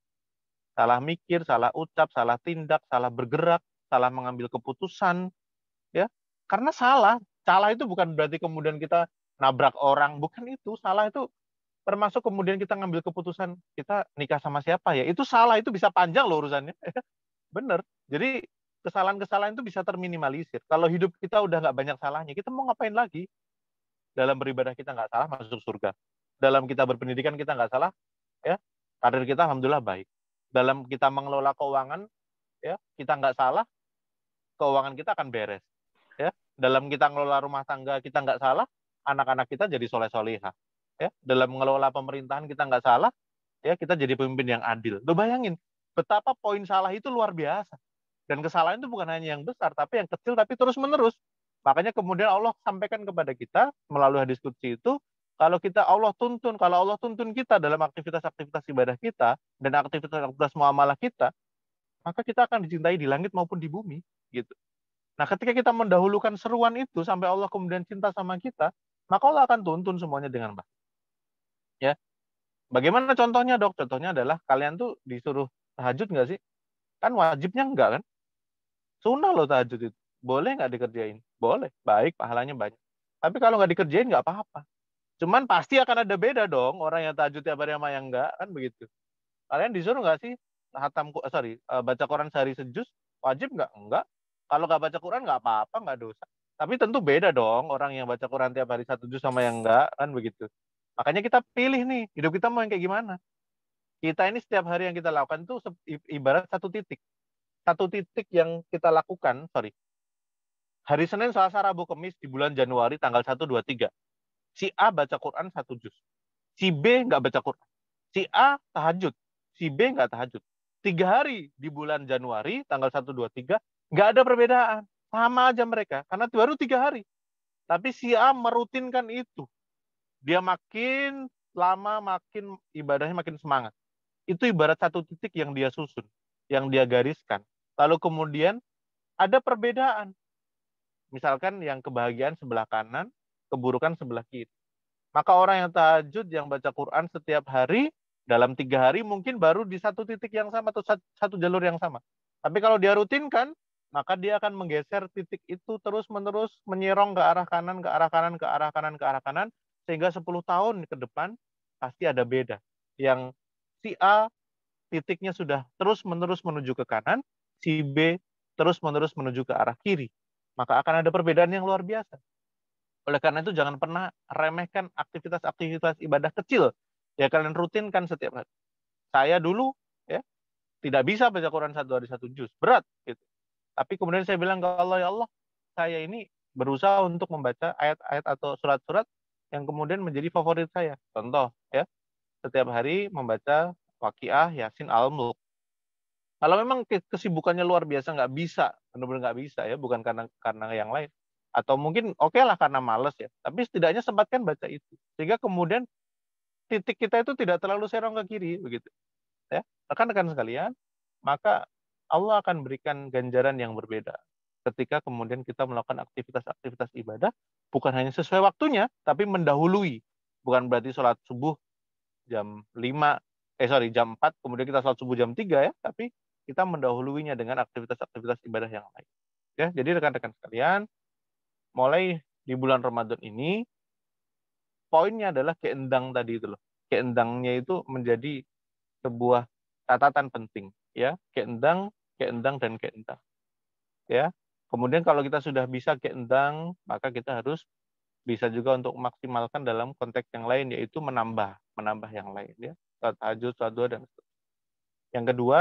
Salah mikir, salah ucap, salah tindak, salah bergerak, salah mengambil keputusan, ya. Karena salah. Salah itu bukan berarti kemudian kita nabrak orang, bukan itu. Salah itu termasuk kemudian kita ngambil keputusan kita nikah sama siapa ya. Itu salah, itu bisa panjang loh urusannya. Bener. Jadi kesalahan-kesalahan itu bisa terminimalisir. Kalau hidup kita udah nggak banyak salahnya, kita mau ngapain lagi? Dalam beribadah kita nggak salah, masuk surga. Dalam kita berpendidikan kita nggak salah, ya, karir kita alhamdulillah baik. Dalam kita mengelola keuangan, ya, kita nggak salah, keuangan kita akan beres. Ya, dalam kita mengelola rumah tangga kita nggak salah, anak-anak kita jadi soleh-solehah. Ya, dalam mengelola pemerintahan kita nggak salah, ya, kita jadi pemimpin yang adil. Lo bayangin betapa poin salah itu luar biasa. Dan kesalahan itu bukan hanya yang besar, tapi yang kecil, tapi terus-menerus. Makanya kemudian Allah sampaikan kepada kita melalui hadis qudsi itu, kalau Allah tuntun kita dalam aktivitas-aktivitas ibadah kita dan aktivitas-aktivitas muamalah kita, maka kita akan dicintai di langit maupun di bumi, gitu. Nah, ketika kita mendahulukan seruan itu sampai Allah kemudian cinta sama kita, maka Allah akan tuntun semuanya dengan baik. Ya. Bagaimana contohnya, Dok? Contohnya adalah kalian tuh disuruh tahajud nggak sih? Kan wajibnya enggak kan? Sunnah loh tahajud itu. Boleh nggak dikerjain? Boleh. Baik, pahalanya banyak. Tapi kalau nggak dikerjain nggak apa-apa. Cuman pasti akan ada beda dong orang yang tahajud tiap hari sama yang enggak, kan begitu. Kalian disuruh nggak sih baca Quran sehari sejuz? Wajib nggak? Enggak. Kalau nggak baca Quran nggak apa-apa, nggak dosa. Tapi tentu beda dong orang yang baca Quran tiap hari 1 juz sama yang enggak, kan begitu. Makanya kita pilih nih, hidup kita mau yang kayak gimana. Kita ini setiap hari yang kita lakukan itu ibarat satu titik. Satu titik yang kita lakukan, hari Senin, Selasa, Rabu, Kamis di bulan Januari tanggal 1, 2, 3. Si A baca Quran 1 juz. Si B nggak baca Quran. Si A tahajud. Si B nggak tahajud. 3 hari di bulan Januari tanggal 1, 2, 3 nggak ada perbedaan. Sama aja mereka. Karena baru 3 hari. Tapi si A merutinkan itu. dia makin lama makin ibadahnya makin semangat. Itu ibarat satu titik yang dia susun, yang dia gariskan. Lalu kemudian ada perbedaan. Misalkan yang kebahagiaan sebelah kanan, keburukan sebelah kiri. Maka orang yang tahajud, yang baca Quran setiap hari, dalam 3 hari mungkin baru di satu titik yang sama atau satu jalur yang sama. Tapi kalau dia rutinkan, maka dia akan menggeser titik itu terus-menerus menyerong ke arah kanan, ke arah kanan, ke arah kanan, ke arah kanan, sehingga 10 tahun ke depan pasti ada beda. Yang si A titiknya sudah terus-menerus menuju ke kanan, si B terus-menerus menuju ke arah kiri. Maka akan ada perbedaan yang luar biasa. Oleh karena itu jangan pernah remehkan aktivitas-aktivitas ibadah kecil. Ya kalian rutinkan setiap hari. Saya dulu ya tidak bisa baca Quran 1 hari 1 juz. Berat gitu. Tapi kemudian saya bilang ke Allah, ya Allah, saya ini berusaha untuk membaca ayat-ayat atau surat-surat yang kemudian menjadi favorit saya. Contoh ya, setiap hari membaca Waqiah, Yasin, Al-Mulk. Kalau memang kesibukannya luar biasa, nggak bisa, benar-benar nggak bisa ya, bukan karena yang lain. Atau mungkin oke lah karena males ya, tapi setidaknya sempatkan baca itu. Sehingga kemudian titik kita itu tidak terlalu serong ke kiri, begitu. Ya, rekan-rekan sekalian, maka Allah akan berikan ganjaran yang berbeda ketika kemudian kita melakukan aktivitas-aktivitas ibadah, bukan hanya sesuai waktunya, tapi mendahului. Bukan berarti sholat subuh jam 4, kemudian kita sholat subuh jam 3 ya, tapi kita mendahuluinya dengan aktivitas-aktivitas ibadah yang lain. Ya, jadi rekan-rekan sekalian, mulai di bulan Ramadan ini, poinnya adalah keendang tadi itu loh. Keendangnya itu menjadi sebuah catatan penting. Ya, keendang, dan keendang. Ya, kemudian kalau kita sudah bisa keendang, maka kita harus bisa juga untuk maksimalkan dalam konteks yang lain, yaitu menambah yang lain. Ya, salat tahajud, salat duha, dan seterusnya. Yang kedua,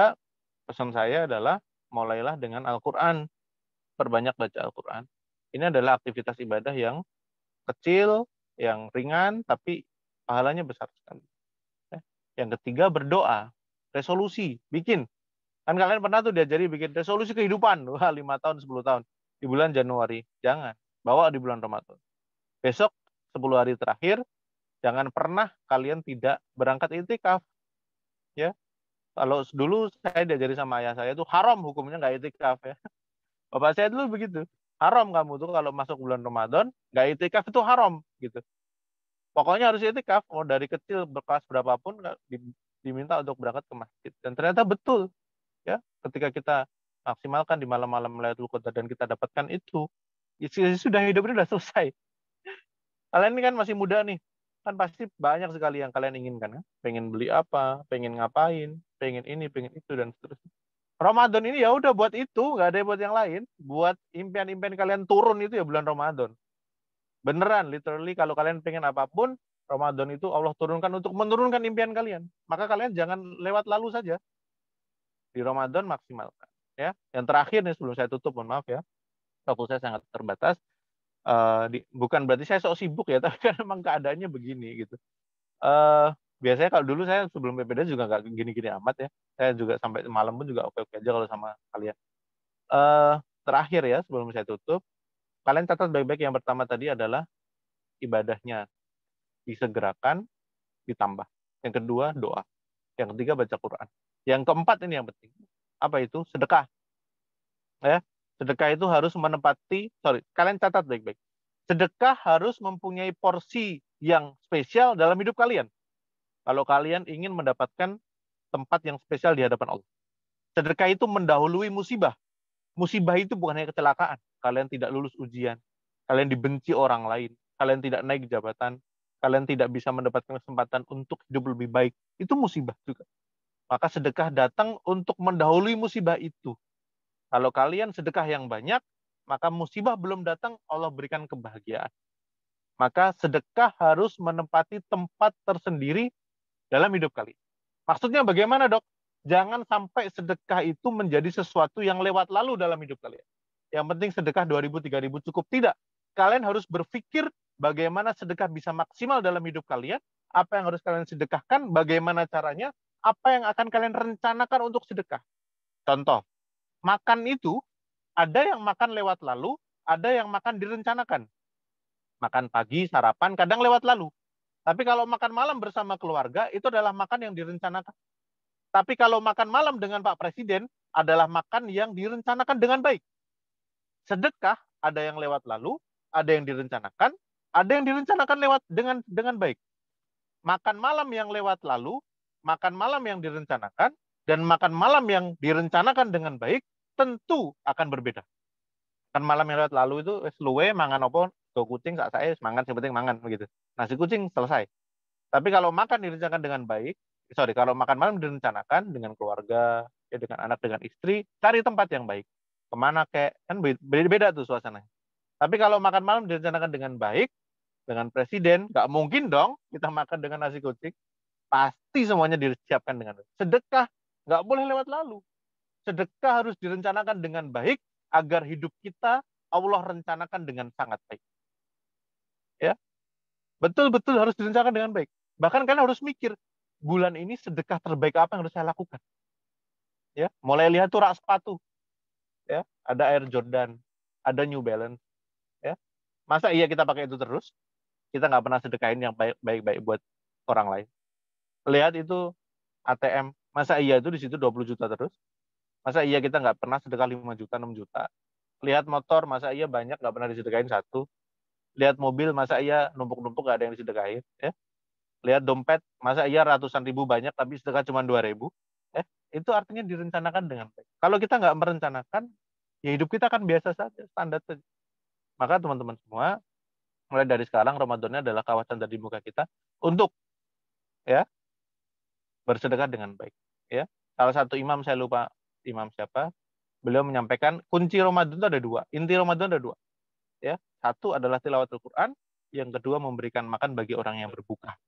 pesan saya adalah mulailah dengan Al-Quran. Perbanyak baca Al-Quran. Ini adalah aktivitas ibadah yang kecil, yang ringan, tapi pahalanya besar sekali. Yang ketiga, berdoa. Resolusi, bikin. Kan kalian pernah tuh diajari bikin resolusi kehidupan. Wah, 5 tahun, 10 tahun. Di bulan Januari. Jangan. Bawa di bulan Ramadan. Besok, 10 hari terakhir, jangan pernah kalian tidak berangkat iktikaf. Ya. Kalau dulu saya diajari sama ayah saya itu haram hukumnya nggak iktikaf ya. Bapak saya dulu begitu. Haram kamu tuh kalau masuk bulan Ramadan, nggak itikaf itu haram gitu. Pokoknya harus itikaf, mau dari kecil berkelas berapapun diminta untuk berangkat ke masjid. Dan ternyata betul ya, ketika kita maksimalkan di malam-malam Lailatul Qadar dan kita dapatkan itu, sudah hidup ini sudah selesai. Kalian ini kan masih muda nih, kan pasti banyak sekali yang kalian inginkan, kan? Pengen beli apa, pengen ngapain, pengen ini, pengen itu, dan seterusnya. Ramadan ini ya udah buat itu, nggak ada buat yang lain. Buat impian-impian kalian turun itu ya bulan Ramadan. Beneran, literally kalau kalian pengen apapun, Ramadan itu Allah turunkan untuk menurunkan impian kalian. Maka kalian jangan lewat lalu saja. Di Ramadan maksimalkan. Ya, yang terakhir nih sebelum saya tutup, mohon maaf ya, waktu saya sangat terbatas. Bukan berarti saya sok sibuk ya, tapi kan memang keadaannya begini gitu. Biasanya kalau dulu saya sebelum PPD juga nggak gini-gini amat ya. Saya juga sampai malam pun juga oke-oke aja kalau sama kalian. Terakhir ya sebelum saya tutup, kalian catat baik-baik. Yang pertama tadi adalah ibadahnya disegerakan, ditambah. Yang kedua doa. Yang ketiga baca Quran. Yang keempat ini yang penting. Apa itu? Sedekah. Ya, sedekah itu harus menempati. Kalian catat baik-baik. Sedekah harus mempunyai porsi yang spesial dalam hidup kalian. Kalau kalian ingin mendapatkan tempat yang spesial di hadapan Allah. Sedekah itu mendahului musibah. Musibah itu bukan hanya kecelakaan. Kalian tidak lulus ujian. Kalian dibenci orang lain. Kalian tidak naik jabatan. Kalian tidak bisa mendapatkan kesempatan untuk hidup lebih baik. Itu musibah juga. Maka sedekah datang untuk mendahului musibah itu. Kalau kalian sedekah yang banyak, maka musibah belum datang, Allah berikan kebahagiaan. Maka sedekah harus menempati tempat tersendiri dalam hidup kalian. Maksudnya bagaimana, Dok? Jangan sampai sedekah itu menjadi sesuatu yang lewat lalu dalam hidup kalian. Yang penting sedekah 2.000, 3.000 cukup. Tidak. Kalian harus berpikir bagaimana sedekah bisa maksimal dalam hidup kalian, apa yang harus kalian sedekahkan, bagaimana caranya, apa yang akan kalian rencanakan untuk sedekah. Contoh, makan itu, ada yang makan lewat lalu, ada yang makan direncanakan. Makan pagi, sarapan, kadang lewat lalu. Tapi kalau makan malam bersama keluarga, itu adalah makan yang direncanakan. Tapi kalau makan malam dengan Pak Presiden, adalah makan yang direncanakan dengan baik. Sedekah, ada yang lewat lalu, ada yang direncanakan, ada yang direncanakan lewat dengan baik. Makan malam yang lewat lalu, makan malam yang direncanakan, dan makan malam yang direncanakan dengan baik, tentu akan berbeda. Makan malam yang lewat lalu itu, luwe, mangan opo, go kucing, sak saya, mangan, yang penting mangan, begitu. Nasi kucing, selesai. Tapi kalau makan direncanakan dengan baik, kalau makan malam direncanakan dengan keluarga, ya dengan anak, dengan istri, cari tempat yang baik. Kemana kayak, kan beda-beda tuh suasananya. Tapi kalau makan malam direncanakan dengan baik, dengan presiden, nggak mungkin dong kita makan dengan nasi kucing. Pasti semuanya disiapkan dengan baik. Sedekah, nggak boleh lewat lalu. Sedekah harus direncanakan dengan baik, agar hidup kita Allah rencanakan dengan sangat baik. Ya, betul-betul harus direncanakan dengan baik. Bahkan kalian harus mikir, bulan ini sedekah terbaik apa yang harus saya lakukan? Ya, mulai lihat tuh rak sepatu. Ya, ada Air Jordan, ada New Balance. Ya, masa iya kita pakai itu terus? Kita nggak pernah sedekahin yang baik-baik buat orang lain. Lihat itu ATM, masa iya itu di situ 20 juta terus? Masa iya kita nggak pernah sedekah 5 juta, 6 juta? Lihat motor, masa iya banyak nggak pernah disedekahin satu? Lihat mobil, masa iya numpuk-numpuk nggak ada yang disedekahin? Ya? Lihat dompet, masa iya ratusan ribu banyak tapi sedekah cuma 2.000? Itu artinya direncanakan dengan baik. Kalau kita nggak merencanakan, ya hidup kita akan biasa saja, standar saja. Maka teman-teman semua, mulai dari sekarang Ramadannya adalah kawasan dari muka kita untuk ya bersedekah dengan baik. Ya, salah satu imam, saya lupa imam siapa, beliau menyampaikan kunci Ramadan itu ada dua, inti Ramadan ada dua. Ya, satu adalah tilawatul Quran, yang kedua memberikan makan bagi orang yang berbuka.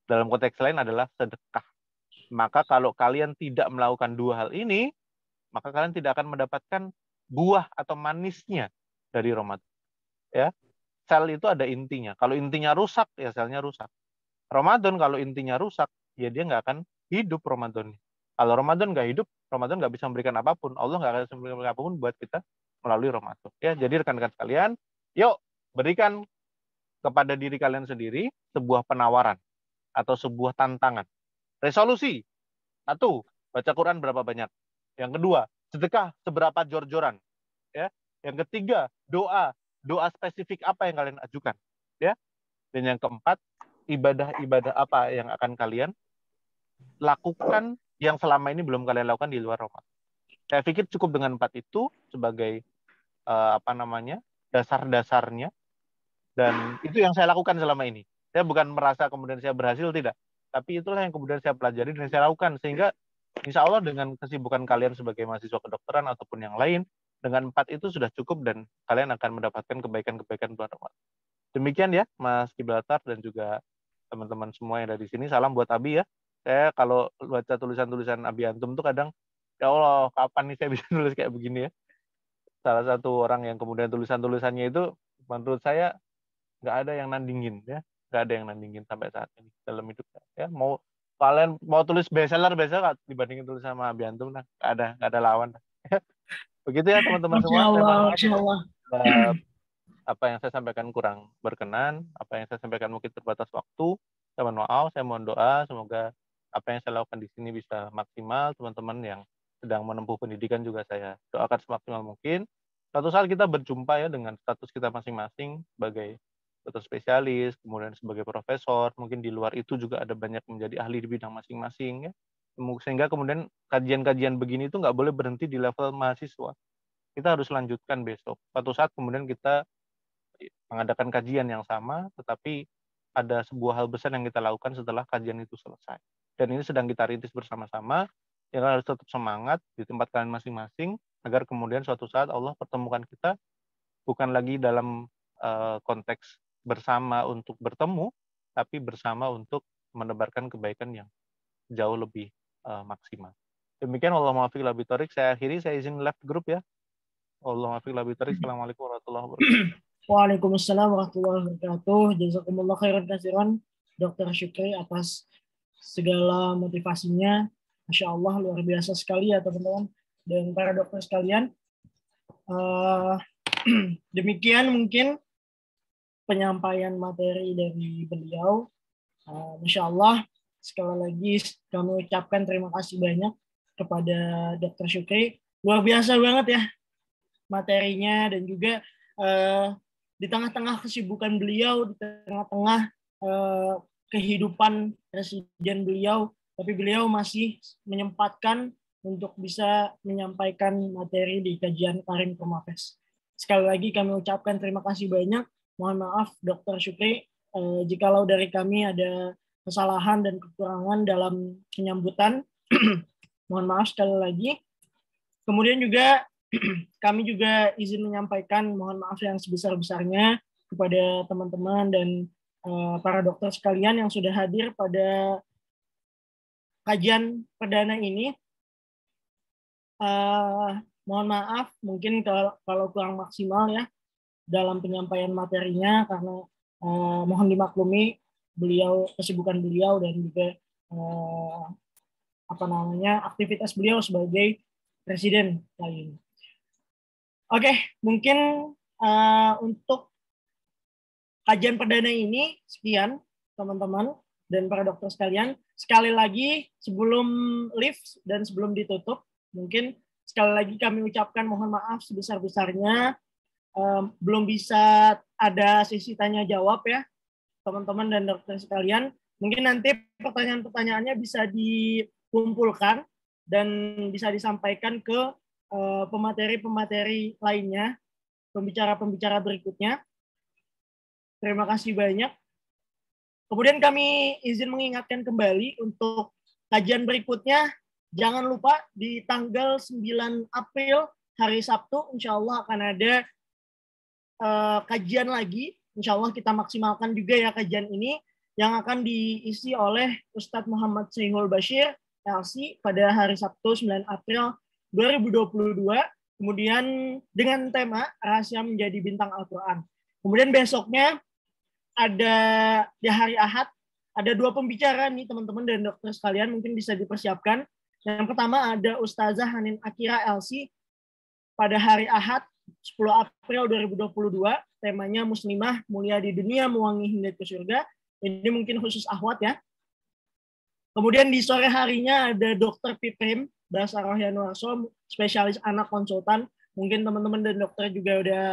Dalam konteks lain adalah sedekah. Maka kalau kalian tidak melakukan dua hal ini, maka kalian tidak akan mendapatkan buah atau manisnya dari Ramadan. Ya, sel itu ada intinya. Kalau intinya rusak, ya selnya rusak. Ramadan kalau intinya rusak, ya dia nggak akan hidup Ramadan. Kalau Ramadan nggak hidup, Ramadan nggak bisa memberikan apapun. Allah nggak akan memberikan apapun buat kita melalui Ramadan. Ya, jadi rekan-rekan sekalian, yuk berikan kepada diri kalian sendiri sebuah penawaran atau sebuah tantangan. Resolusi. Satu, baca Quran berapa banyak. Yang kedua, sedekah seberapa jor-joran. Ya. Yang ketiga, doa spesifik apa yang kalian ajukan. Ya. Dan yang keempat, ibadah-ibadah apa yang akan kalian lakukan yang selama ini belum kalian lakukan di luar Ramadan. Saya pikir cukup dengan 4 itu sebagai dasar-dasarnya, dan itu yang saya lakukan selama ini. Saya bukan merasa kemudian saya berhasil, tidak. Tapi itulah yang kemudian saya pelajari dan saya lakukan, sehingga insya Allah dengan kesibukan kalian sebagai mahasiswa kedokteran ataupun yang lain, dengan 4 itu sudah cukup dan kalian akan mendapatkan kebaikan-kebaikan bulan Ramadan. Demikian ya, Mas Kiblatar dan juga teman-teman semua yang ada di sini. Salam buat Abi ya. Saya kalau baca tulisan-tulisan Abi Antum tuh kadang, ya Allah, kapan nih saya bisa nulis kayak begini ya. Salah satu orang yang kemudian tulisan-tulisannya itu menurut saya nggak ada yang nandingin ya, nggak ada yang nandingin sampai saat ini dalam hidup saya. Ya, mau kalian mau tulis bestseller dibandingin tulis sama Abi Antum, nah nggak ada lawan. Begitu ya teman-teman semua. Saya mohon maaf apa yang saya sampaikan kurang berkenan, apa yang saya sampaikan mungkin terbatas waktu. Saya mohon maaf, saya mohon doa semoga apa yang saya lakukan di sini bisa maksimal. Teman-teman yang sedang menempuh pendidikan juga saya doakan semaksimal mungkin. Suatu saat kita berjumpa ya dengan status kita masing-masing sebagai dokter spesialis, kemudian sebagai profesor, mungkin di luar itu juga ada banyak menjadi ahli di bidang masing-masing ya. Sehingga kemudian kajian-kajian begini itu nggak boleh berhenti di level mahasiswa. Kita harus lanjutkan besok. Suatu saat kemudian kita mengadakan kajian yang sama, tetapi ada sebuah hal besar yang kita lakukan setelah kajian itu selesai. Dan ini sedang kita rintis bersama-sama, yang harus tetap semangat di tempat kalian masing-masing, agar kemudian suatu saat Allah pertemukan kita, bukan lagi dalam konteks bersama untuk bertemu, tapi bersama untuk menebarkan kebaikan yang jauh lebih maksimal. Demikian, Wallahu muwaffiq ila bithoriq. Saya akhiri, saya izin left group ya. Wallahu muwaffiq ila bithoriq. Assalamualaikum warahmatullahi wabarakatuh. Waalaikumsalam warahmatullahi wabarakatuh. Jazakumullah khairan katsiran Dr. Syukri atas segala motivasinya. Masya Allah, luar biasa sekali ya teman-teman dan para dokter sekalian. Demikian mungkin penyampaian materi dari beliau. Masya Allah, sekali lagi kami ucapkan terima kasih banyak kepada Dr. Syukri. Luar biasa banget ya materinya, dan juga di tengah-tengah kesibukan beliau, di tengah-tengah kehidupan presiden beliau, tapi beliau masih menyempatkan untuk bisa menyampaikan materi di kajian Karim Permafes. Sekali lagi kami ucapkan terima kasih banyak. Mohon maaf Dr. Syukri, jikalau dari kami ada kesalahan dan kekurangan dalam penyambutan. Mohon maaf sekali lagi. Kemudian juga kami juga izin menyampaikan mohon maaf yang sebesar-besarnya kepada teman-teman dan para dokter sekalian yang sudah hadir pada kajian perdana ini. Mohon maaf mungkin kalau kurang maksimal ya dalam penyampaian materinya, karena mohon dimaklumi kesibukan beliau dan juga aktivitas beliau sebagai presiden kali ini. Oke, mungkin untuk kajian perdana ini sekian teman-teman dan para dokter sekalian. Sekali lagi sebelum lift dan sebelum ditutup, mungkin sekali lagi kami ucapkan mohon maaf sebesar-besarnya belum bisa ada sesi tanya jawab ya teman-teman dan dokter sekalian. Mungkin nanti pertanyaan-pertanyaannya bisa dikumpulkan dan bisa disampaikan ke pemateri-pemateri lainnya, pembicara-pembicara berikutnya. Terima kasih banyak. Kemudian kami izin mengingatkan kembali untuk kajian berikutnya. Jangan lupa di tanggal 9 April hari Sabtu, insya Allah akan ada kajian lagi. Insya Allah kita maksimalkan juga ya kajian ini yang akan diisi oleh Ustadz Muhammad Syekhul Bashir, LC, pada hari Sabtu 9 April 2022. Kemudian dengan tema Rahasia Menjadi Bintang Al-Quran. Kemudian besoknya ada di hari Ahad, ada 2 pembicara nih teman-teman dan dokter sekalian, mungkin bisa dipersiapkan. Yang pertama ada Ustazah Hanin Akira LC pada hari Ahad 10 April 2022, temanya Muslimah Mulia di Dunia Mewangi Hingga ke Surga. Ini mungkin khusus ahwat ya. Kemudian di sore harinya ada Dr. Piprim Basar Rohyanuarso, spesialis anak konsultan. Mungkin teman-teman dan dokter juga udah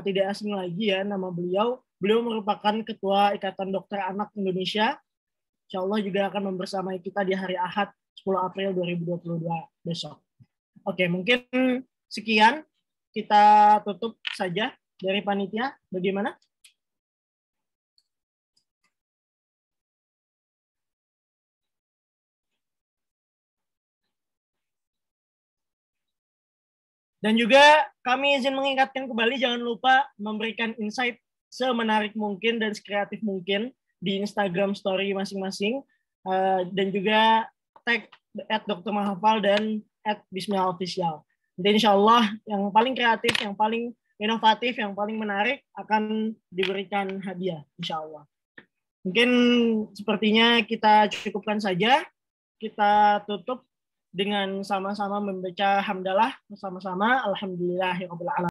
tidak asing lagi ya nama beliau. Beliau merupakan Ketua Ikatan Dokter Anak Indonesia. Insya Allah juga akan membersamai kita di hari Ahad 10 April 2022 besok. Oke, mungkin sekian. Kita tutup saja dari panitia. Bagaimana? Dan juga kami izin mengingatkan kembali, jangan lupa memberikan insight semenarik mungkin dan sekreatif mungkin di Instagram story masing-masing. Dan juga tag @Dr. dan @Bismillahofficial. Dan insya Allah yang paling kreatif, yang paling inovatif, yang paling menarik akan diberikan hadiah, insya Allah. Mungkin sepertinya kita cukupkan saja. Kita tutup dengan sama-sama membaca hamdalah bersama-sama. Alhamdulillahirabbil alamin.